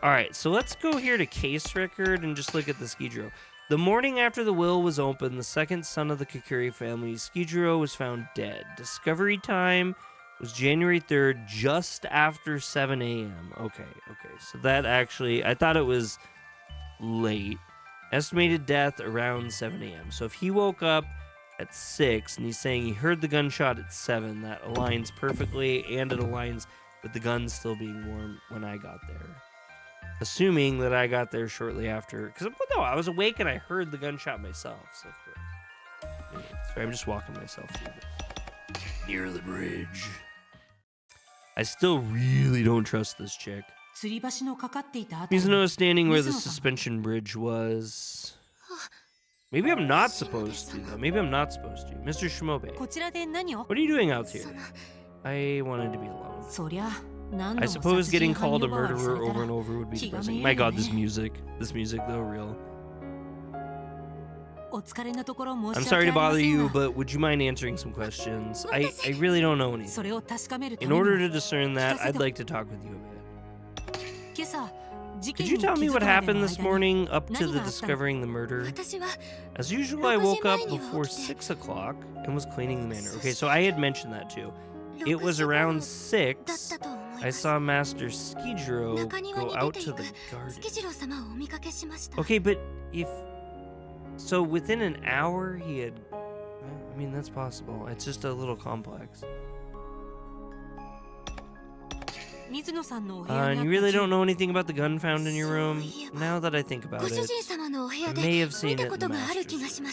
Alright, so let's go here to case record and just look at the Skidro. The morning after the will was opened, the second son of the Kikuri family, Skidro, was found dead. Discovery time was January 3rd, just after 7 a.m. Okay. So that actually, I thought it was late. Estimated death around 7 a.m. So if he woke up at 6 and he's saying he heard the gunshot at 7, that aligns perfectly, and it aligns with the gun still being warm when I got there. Assuming that I got there shortly after, because no, I was awake and I heard the gunshot myself. So of course. Anyway, sorry, I'm just walking myself through this. Near the bridge. I still really don't trust this chick. Mizuno is standing where the suspension bridge was. Maybe I'm not supposed to, though. Mr. Shimobe, what are you doing out here? I wanted to be alone. I suppose getting called a murderer over and over would be depressing. My god, this music though, real. I'm sorry to bother you, but would you mind answering some questions? I really don't know anything. In order to discern that, I'd like to talk with you a bit. Could you tell me what happened this morning up to the discovering the murder? As usual, I woke up before 6 o'clock and was cleaning the manor. Okay, so I had mentioned that too. It was around 6. I saw Master Skidro go out to the garden. Okay, but if... So within an hour he had... I mean, that's possible. It's just a little complex. And you really don't know anything about the gun found in your room? Now that I think about it, I may have seen it in the master's room.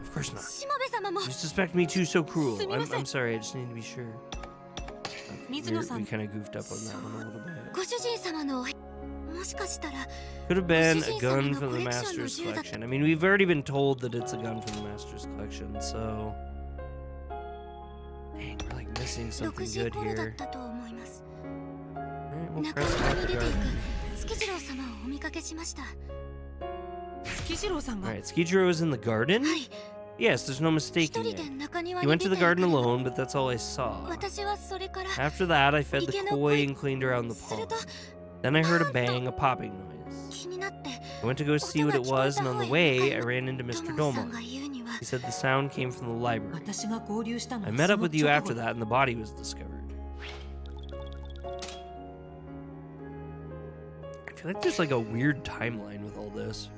Of course not. You suspect me too so cruel. I'm sorry, I just need to be sure. Okay, we kind of goofed up on that one a little bit. Could have been a gun from the Master's collection. I mean, we've already been told that it's a gun from the Master's collection, so... Dang, we're like missing something good here. Alright, we'll press back the garden. Alright, Skidro is in the garden? Yes, there's no mistaking it. He went to the garden alone, but that's all I saw. After that, I fed the koi and cleaned around the pond. Then I heard a bang, a popping noise. I went to go see what it was, and on the way, I ran into Mr. Domon. He said the sound came from the library. I met up with you after that, and the body was discovered. I feel like there's like a weird timeline with all this.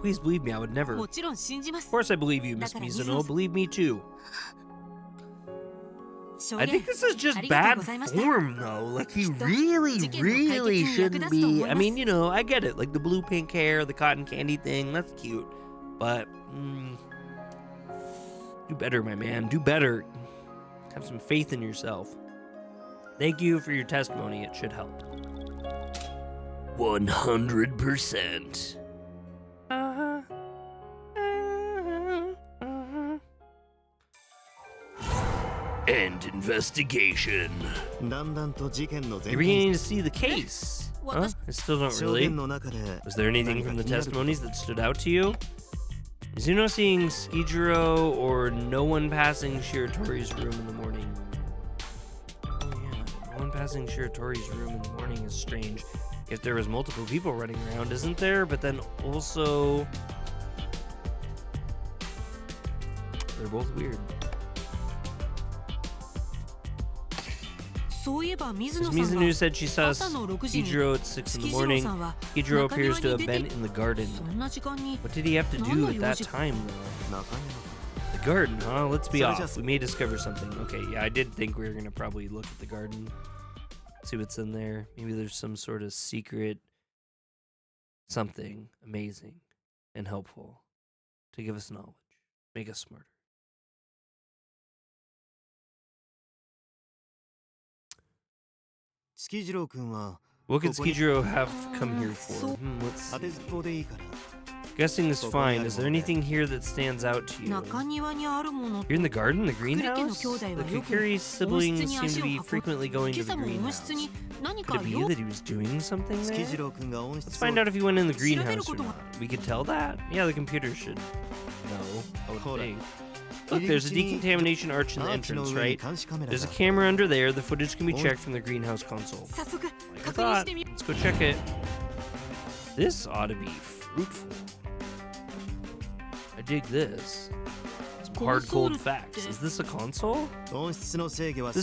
Please believe me, I would never. Of course I believe you, Miss Mizuno. Believe me too. I think this is just bad form, though. Like, he really shouldn't be. I mean, you know, I get it. Like, the blue pink hair, the cotton candy thing, that's cute. But, do better, my man. Do better. Have some faith in yourself. Thank you for your testimony. It should help. 100%. End investigation. You're beginning to see the case. Huh? I still don't really. Was there anything from the testimonies that stood out to you? Mizuno seeing Skijiro or no one passing Shiratori's room in the morning? Oh yeah, no one passing Shiratori's room in the morning is strange. If there was multiple people running around, isn't there? But then also, they're both weird. Mizuno said she saw Skijiro at 6 in the morning. Skijiro appears to have been in the garden. What did he have to do at that time, though? The garden, huh? Let's be off. We may discover something. Okay, yeah, I did think we were going to probably look at the garden. See what's in there. Maybe there's some sort of secret something amazing and helpful to give us knowledge, make us smarter. What could Skijiro have come here for? Let's see. Guessing is fine. Is there anything here that stands out to you? You're in the garden, the greenhouse? The Kukuri siblings seem to be frequently going to the greenhouse. Could it be that he was doing something there? Let's find out if he went in the greenhouse or not. We could tell that? Yeah, the computer should know, I would think. Look, there's a decontamination arch in the entrance, right? There's a camera under there. The footage can be checked from the greenhouse console. Like I thought. Let's go check it. This ought to be fruitful. I dig this. Some hard, cold facts. Is this a console? This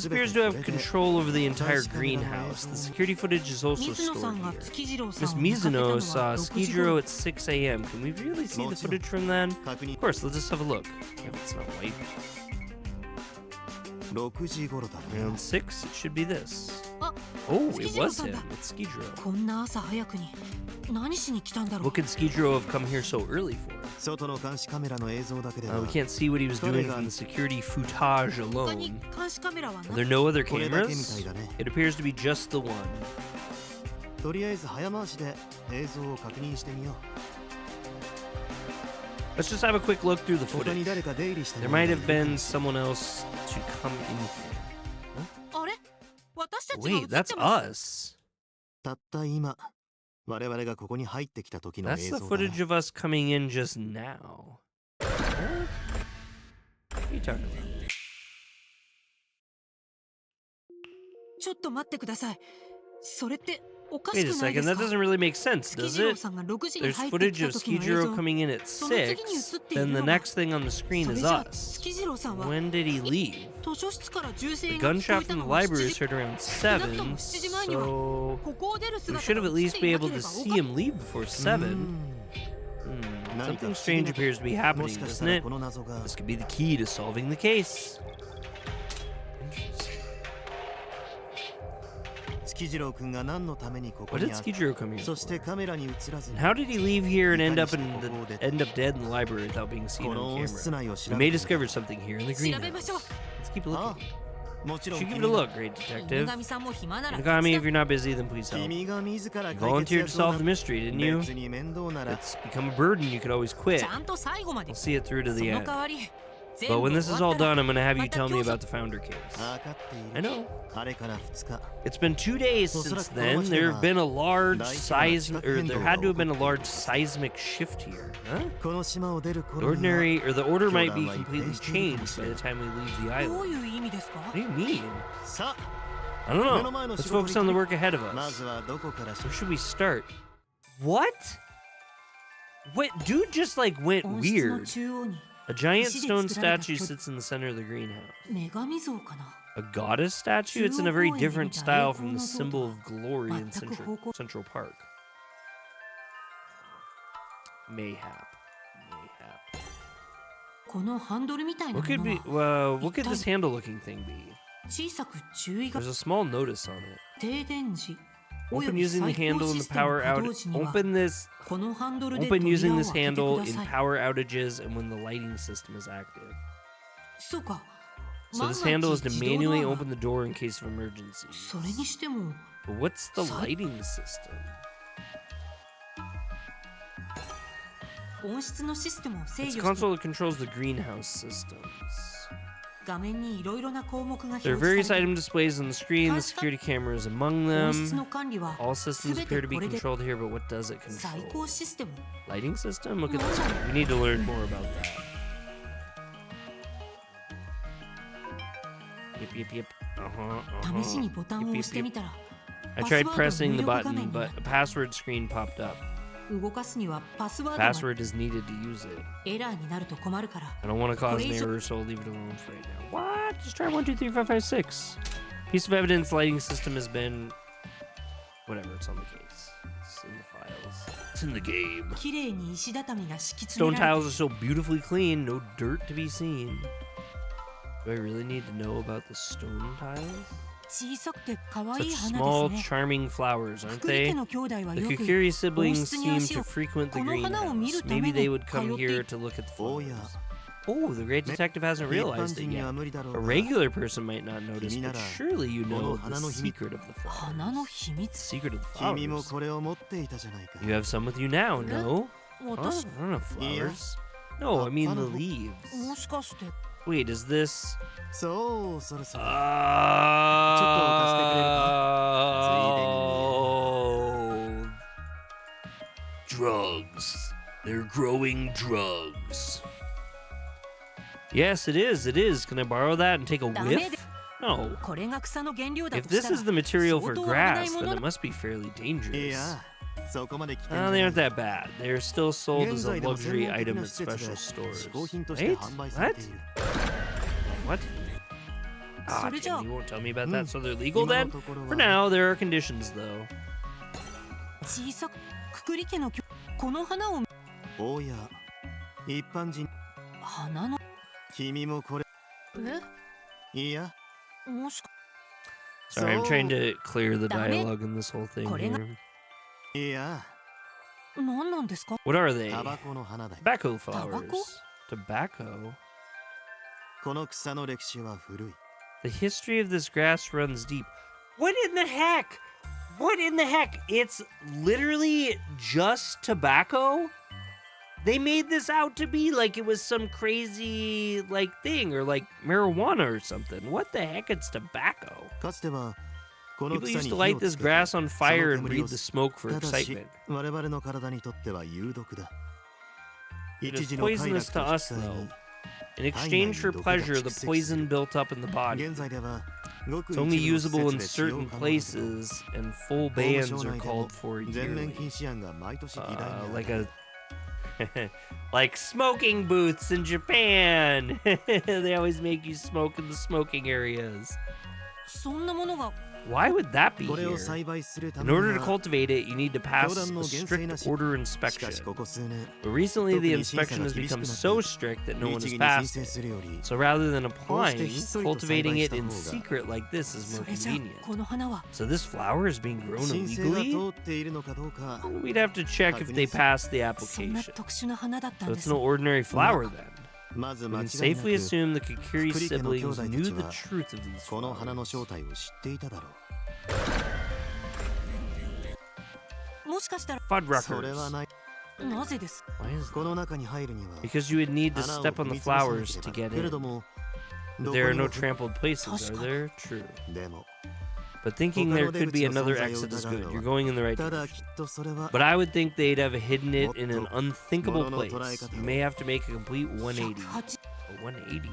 appears to have control over the entire greenhouse. The security footage is also stored here. Miss Mizuno saw Skijiro at 6 a.m. Can we really see the footage from then? Of course, let's just have a look. If it's not white. Around 6, it should be this. Oh, it was him. It's Skijiro. What could Skijiro have come here so early for? We can't see what he was doing from the security footage alone. Are there no other cameras? It appears to be just the one. Let's just have a quick look through the footage. There might have been someone else to come in here. Huh? Wait, that's us. That's the footage of us coming in just now. What are you talking about? Wait a second, that doesn't really make sense, does it? There's footage of Skijiro coming in at 6, then the next thing on the screen is us. When did he leave? The gunshot from the library is heard around 7, so we should have at least been able to see him leave before 7. Something strange appears to be happening, doesn't it? This could be the key to solving the case. What did Skijiro come here for? And how did he leave here and end up dead in the library without being seen on camera? We may discover something here in the greenhouse. Let's keep looking. Should give it a look, great detective. Inagami, if you're not busy, then please help. You volunteered to solve the mystery, didn't you? It's become a burden. You could always quit. We'll see it through to the end. But when this is all done, I'm going to have you tell me about the founder case. I know. It's been 2 days since then. There had to have been a large seismic shift here. Huh? The order might be completely changed by the time we leave the island. What do you mean? I don't know. Let's focus on the work ahead of us. Where should we start? What? What? Dude just like went weird. A giant stone statue sits in the center of the greenhouse. A goddess statue? It's in a very different style from the symbol of glory in Central Park. Mayhap. What could this handle-looking thing be? There's a small notice on it. 停電時 Open using the handle in the power outage. Open using this handle in power outages and when the lighting system is active. So this handle is to manually open the door in case of emergencies. But what's the lighting system? It's a console that controls the greenhouse systems. There are various item displays on the screen. The security camera is among them. All systems appear to be controlled here, but what does it control? Lighting system? Look at this one. We need to learn more about that. Yep. Yep. I tried pressing the button, but a password screen popped up. Password is needed to use it. I don't want to cause an error, so I'll leave it alone for right now. What? Just try 1, 2, 3, 4, 5, 6. Piece of evidence: lighting system has been. Whatever. It's on the case. It's in the files. It's in the game. Stone tiles are so beautifully clean. No dirt to be seen. Do I really need to know about the stone tiles? Such small, charming flowers, aren't they? The Kukuri siblings seem to frequent the greenhouse. Maybe they would come here to look at the flowers. Oh, the great detective hasn't realized it yet. A regular person might not notice, but surely you know the secret of the flowers. Secret of the flowers. You have some with you now, no? Oh, I don't know flowers. No, I mean the leaves. Wait, is this... Oh, drugs. They're growing drugs. Yes, it is. It is. Can I borrow that and take a whiff? No. If this is the material for grass, then it must be fairly dangerous. They aren't that bad. They're still sold as a luxury item at special stores. Wait, what? What? You won't tell me about that, so they're legal then? For now, there are conditions, though. Sorry, I'm trying to clear the dialogue in this whole thing here. What are they? Tobacco flowers. Tobacco? The history of this grass runs deep. What in the heck? What in the heck? It's literally just tobacco? They made this out to be like it was some crazy thing or like marijuana or something. What the heck? It's tobacco. People used to light this grass on fire and breathe the smoke for excitement. It is poisonous to us, though. In exchange for pleasure, the poison built up in the body. It's only usable in certain places, and full bans are called for yearly. Like smoking booths in Japan. They always make you smoke in the smoking areas. Why would that be here? In order to cultivate it, you need to pass a strict order inspection. But recently, the inspection has become so strict that no one has passed it. So rather than applying, cultivating it in secret like this is more convenient. So this flower is being grown illegally? We'd have to check if they passed the application. So it's no ordinary flower then. We can safely assume the Kukuri siblings knew the truth of these flowers. Fuddruckers. Why is that? Because you would need to step on the flowers to get in. But there are no trampled places, are there? True. But thinking there could be another exit is good. You're going in the right direction. But I would think they'd have hidden it in an unthinkable place. You may have to make a complete 180. A 180?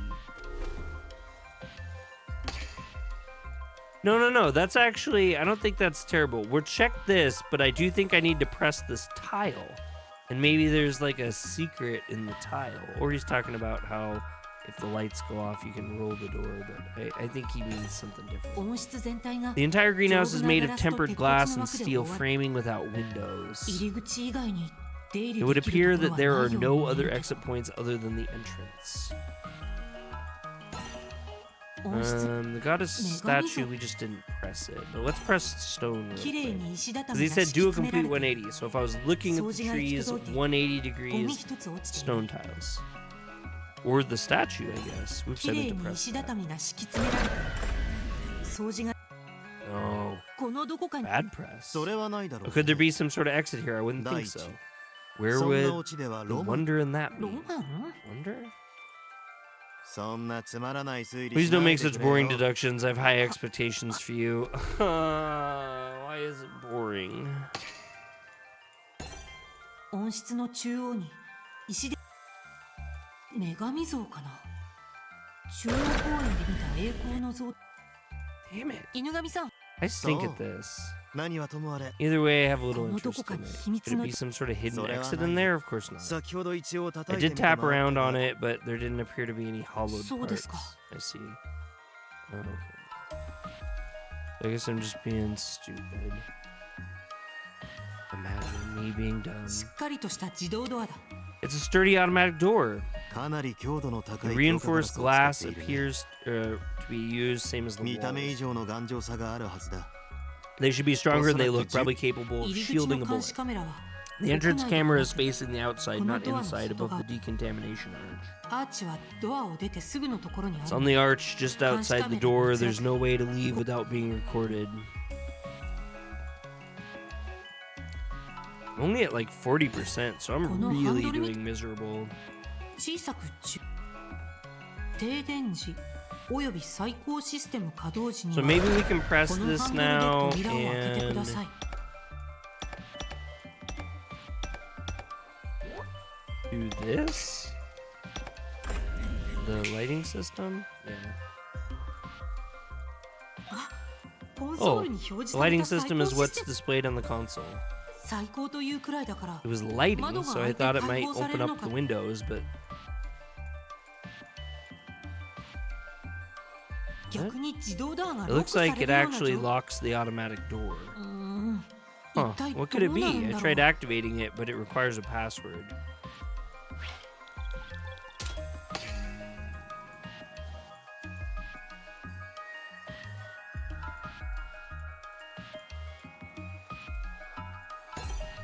No. That's actually... I don't think that's terrible. We'll check this, but I do think I need to press this tile. And maybe there's like a secret in the tile. Or he's talking about how... if the lights go off, you can roll the door, but I think he means something different. The entire greenhouse is made of tempered glass and steel framing without windows. It would appear that there are no other exit points other than the entrance. The goddess statue, we just didn't press it. But let's press stone real quick. Because he said do a complete 180. So if I was looking at the trees, 180 degrees, stone tiles. Or the statue, I guess. We've said it to press that. Oh. Bad press. Could there be some sort of exit here? I wouldn't think so. Where would the wonder in that be? Wonder? Please don't make such boring deductions. I have high expectations for you. Why is it boring? 温室の中央に石で女神像かな。中央公園で見た栄光の像。Damn it. 犬神さん。I stink at this. Either way, I have a little interest in it. Could it be some sort of hidden exit in there? Of course not. I did tap around on it, but there didn't appear to be any hollowed parts. I see. Oh, okay. I guess I'm just being stupid. Imagine me being dumb. It's a sturdy automatic door. The reinforced glass appears to be used same as the walls. They should be stronger than they look, probably capable of shielding a bullet. The entrance camera is facing the outside, not inside, above the decontamination arch. It's on the arch just outside the door. There's no way to leave without being recorded. I'm only at like 40%, so I'm really doing miserable. So maybe we can press this now and do this? The lighting system? Yeah. Oh, the lighting system is what's displayed on the console. It was lighting, so I thought it might open up the windows, but... It looks like it actually locks the automatic door. Huh, what could it be? I tried activating it, but it requires a password.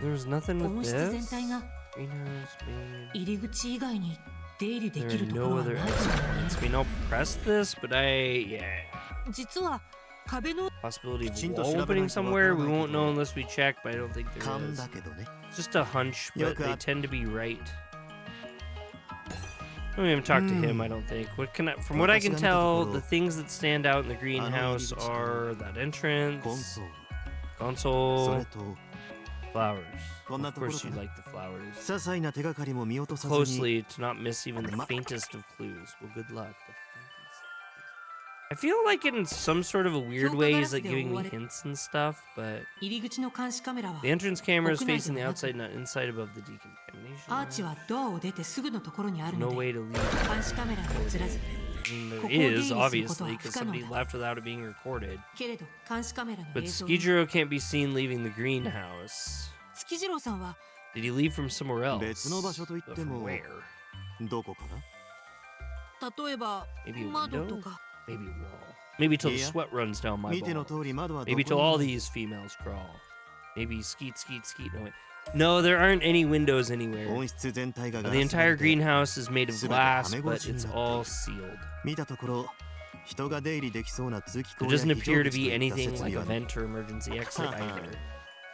There's nothing with this. Greenhouse made. There are no other exit points. I mean, I'll press this, but possibility of wall opening somewhere. We won't know unless we check, but I don't think there is. It's just a hunch, but they tend to be right. I don't even talk to him, I don't think. From what I can tell, the things that stand out in the greenhouse are that entrance, console, flowers. Of course you like the flowers. Closely to not miss even the faintest of clues. Well, good luck. I feel like in some sort of a weird way he's like giving me hints and stuff, but the entrance camera is facing the outside, not inside above the decontamination. No way to leave. I mean, there is, obviously, because somebody left without it being recorded. But Tsukijiro can't be seen leaving the greenhouse. Did he leave from somewhere else? But from where? Maybe a window? Maybe a wall. Maybe till the sweat runs down my ball. Maybe till all these females crawl. Maybe skeet, skeet, skeet. No, wait. No, there aren't any windows anywhere. The entire greenhouse is made of glass, but it's all sealed. There doesn't appear to be anything like a vent or emergency exit either.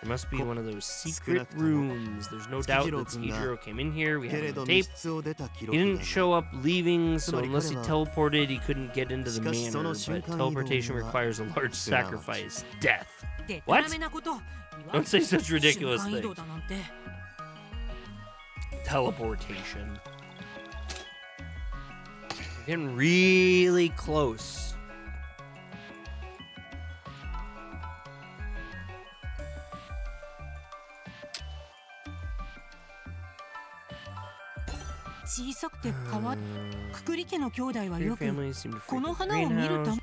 There must be one of those secret rooms. There's no doubt that Tsukijiro came in here. We have it on tape. He didn't show up leaving, so unless he teleported, he couldn't get into the manor. But teleportation requires a large sacrifice. Death. What? Don't say such ridiculous things. Teleportation. We're getting really close. Your family seem to frequent the greenhouse.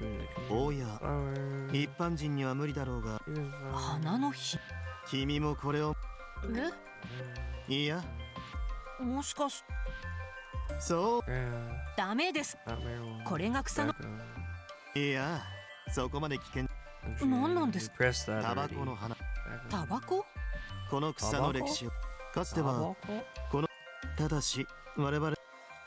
いや、そこまで危険。何なんですか？ Press that タバ already. コの花。タバコ？この草の歴史をかつてはこのただし我々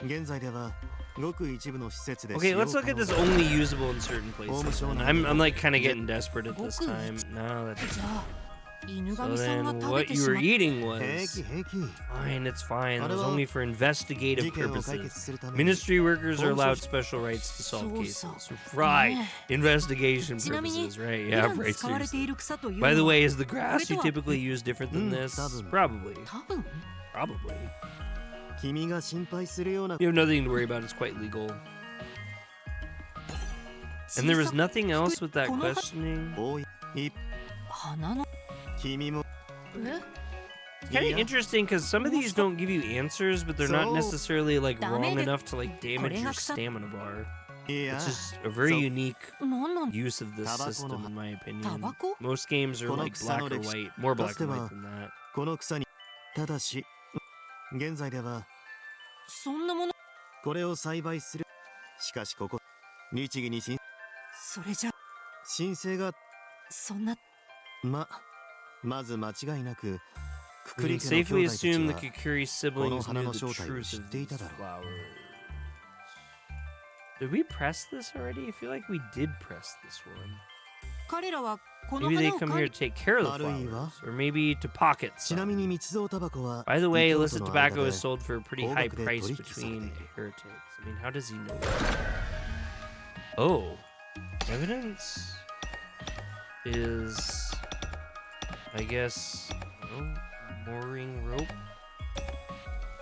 現在ではごく一部の施設で Okay, let's look at this only usable in certain places. I'm like kind of getting desperate at this time. No, that's じゃあ犬 so 神さんが then 食べ what て you し were まっ eating 平 was 気平気 fine. It's fine. It was only for investigative 事件を解 purposes. 決するために Ministry workers are allowed special rights to solve cases. Right. Investigation ちなみに purposes, right? 普 Yeah, 段 right. 使われてい Seriously. る草という By the のは way, is the grass you typically use different than this? Probably. 多分 Probably. 君が心配するような You have nothing to worry about. It's quite legal. And there was nothing else with that questioning. 多いい花の君も It's kind of interesting because some of these don't give you answers, but they're not So- necessarily like wrong ダメで enough to like damage your これが草 stamina bar. いや It's just a very So- unique 何なん use of this Tabaco system, no- in my opinion. Tabaco? Most games are like black or この草の歴史 white, more black かつて and は white than that. この草にただし現在ではそんなものこれを栽培するしかしここ律儀にそれじゃ申請がそんなまず間違いなくくく We り can 家の safely 兄弟たち assume the は Kikuri siblings この花 knew の the 正体を truth 知っ of てい these ただろう。 flowers. Did we press this already? I feel like we did press this one. 彼らはこの Maybe they 花を come 管 here 理 to take care of the 悪いわ。 flowers, or maybe to pocket ちなみ some. に密造タバコは By the way, 異教 illicit 徒の tobacco 間で is sold for a pretty 高 high 額で price 取引されてい between る heretics. I mean, how does he know that? Oh, evidence is, I guess, mooring rope.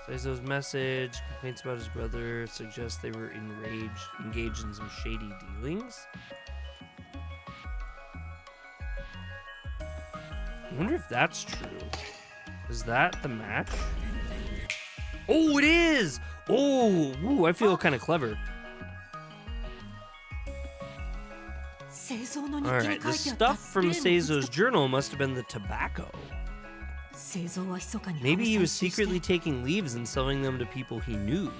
Seizo's message, complaints about his brother, suggests they were engaged in some shady dealings. I wonder if that's true. Is that the match? Oh, it is! Oh, ooh, I feel kind of clever. 製造の日 All 記に right, 書 the いてあった stuff from 例の Seizo's journal must have been the tobacco. 製造は密かに Maybe he 羽 was 生さんに secretly taking leaves and selling them to people he knew.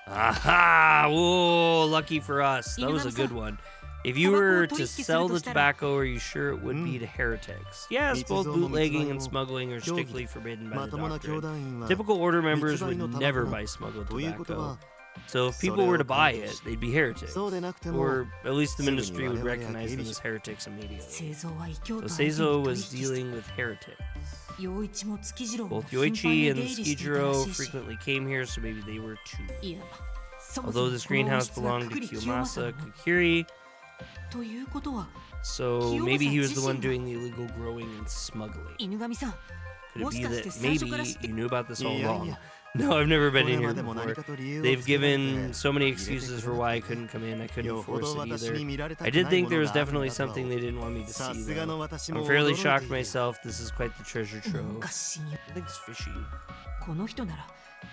Aha! Whoa, lucky for us. That was a good one. If you were to sell the tobacco, are you sure it would be to heretics? Yes, both bootlegging and smuggling are strictly forbidden by ま the ともな兄 doctrine. 弟員は Typical order members 密売 would のタバコ never な buy smuggled ということ tobacco. は So if people were to buy it, they'd be heretics. そうでなくても Or at least the すぐに ministry would 我々は recognize 警 them 備 as heretics immediately. 製造は異教 So 徒相手に Seizo 取 was 引して dealing with heretics. 陽一も月次郎も Both 頻繁に Yoichi 出 and 入りしていたら Skijiro しいし frequently came here, so maybe they were too. いわばそもそも Although this greenhouse この王室は belonged く to くり清正 Kiyomasa の Kukiri, ということは so maybe he was the one 清正 doing the illegal growing and smuggling. 犬神さん Could も it し be かして that 最初から maybe 知って you knew about this all いやい along? や No, I've never こ been れ in ま here でも何 before. かと理由を They've つけられ given て so many 入れて excuses く for れ why な I くて couldn't come in. I couldn't よほ force ど it 私 either. に見られた I くな did い think も there の was があるん definitely だと something they didn't want me to さ see. すが Though. の私 I'm も fairly 驚いて shocked いる myself. This is quite the treasure なんか trove. 信用 I think it's fishy. この人なら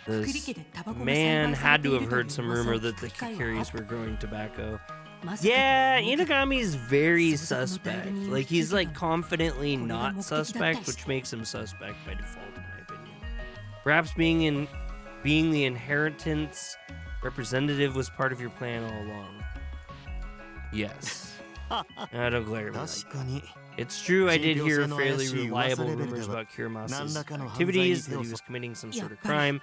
くくり This 家でタバコが栽 man 培され had て to い have るという heard some 噂を rumor 聞 that く the 機会はあっ Kikiris were growing tobacco. まさか Yeah, この男 Inagami is very そもそもの代理 suspect. 人を Like 引き he's 受け like たのは confidently これが not 目的だったり suspect, して which makes him suspect by default, in my opinion. Perhaps being the inheritance representative was part of your plan all along. Yes. Don't glare at me like 確かに It's true, I did hear 信憑性の fairly 怪しい reliable 噂レベルでは rumors about Kiramasa's 何らかの犯罪に activities, 手 that を he 染 was committing some や sort っ of ぱり crime.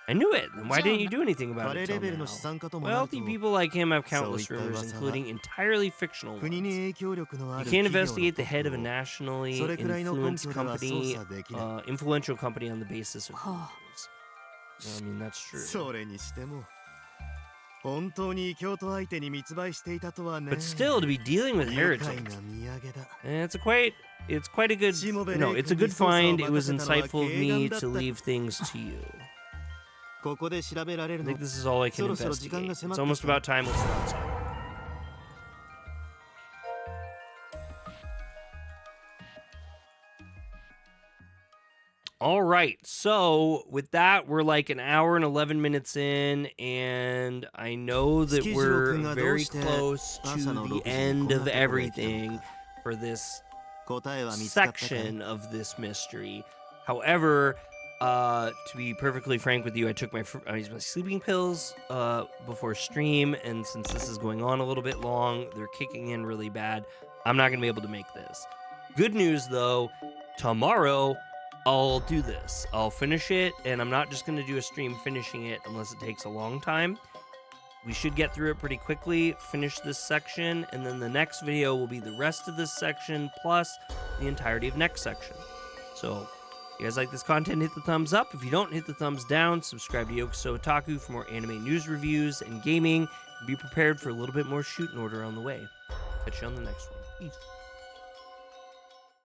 I knew it. Then why じゃあ didn't you do anything about 彼 it レ till ベルの now? 資産家ともなる Wealthy と people like him have countless そういった rumors, 噂は including entirely fictional 国 ones. に影響力のあ You る can't 企業の investigate ト the ッ head プ of a を nationally それくらいの根 influenced 拠では操 company, 作できない influential company on the basis of はあ rumors. I mean, that's true. それにしても本当に異教徒相手に密売していたとはね But still, to be dealing with 愉快 heretics, な土産だ it's quite a good, no, it's a good find. It was insightful of me to leave things to you. ここで調べられ I る think の this is all I can そろそろ時間 investigate. が It's 迫って almost きた about time. Let's go outside. All right. So with that, we're like an hour and 11 minutes in, and I know that we're very close to the end of everything for this 答えは見つかったかい section of this mystery. However, To be perfectly frank with you, I took my sleeping pills before stream, and since this is going on a little bit long, they're kicking in really bad. I'm not gonna be able to make this. Good news though, tomorrow I'll do this. I'll finish it, and I'm not just gonna do a stream finishing it unless it takes a long time. We should get through it pretty quickly, finish this section, and then the next video will be the rest of this section plus the entirety of next section. So, if you guys like this content, hit the thumbs up. If you don't, hit the thumbs down. Subscribe to Yokuso Otaku for more anime news reviews and gaming. Be prepared for a little bit more Shuten order on the way. Catch you on the next one. Peace.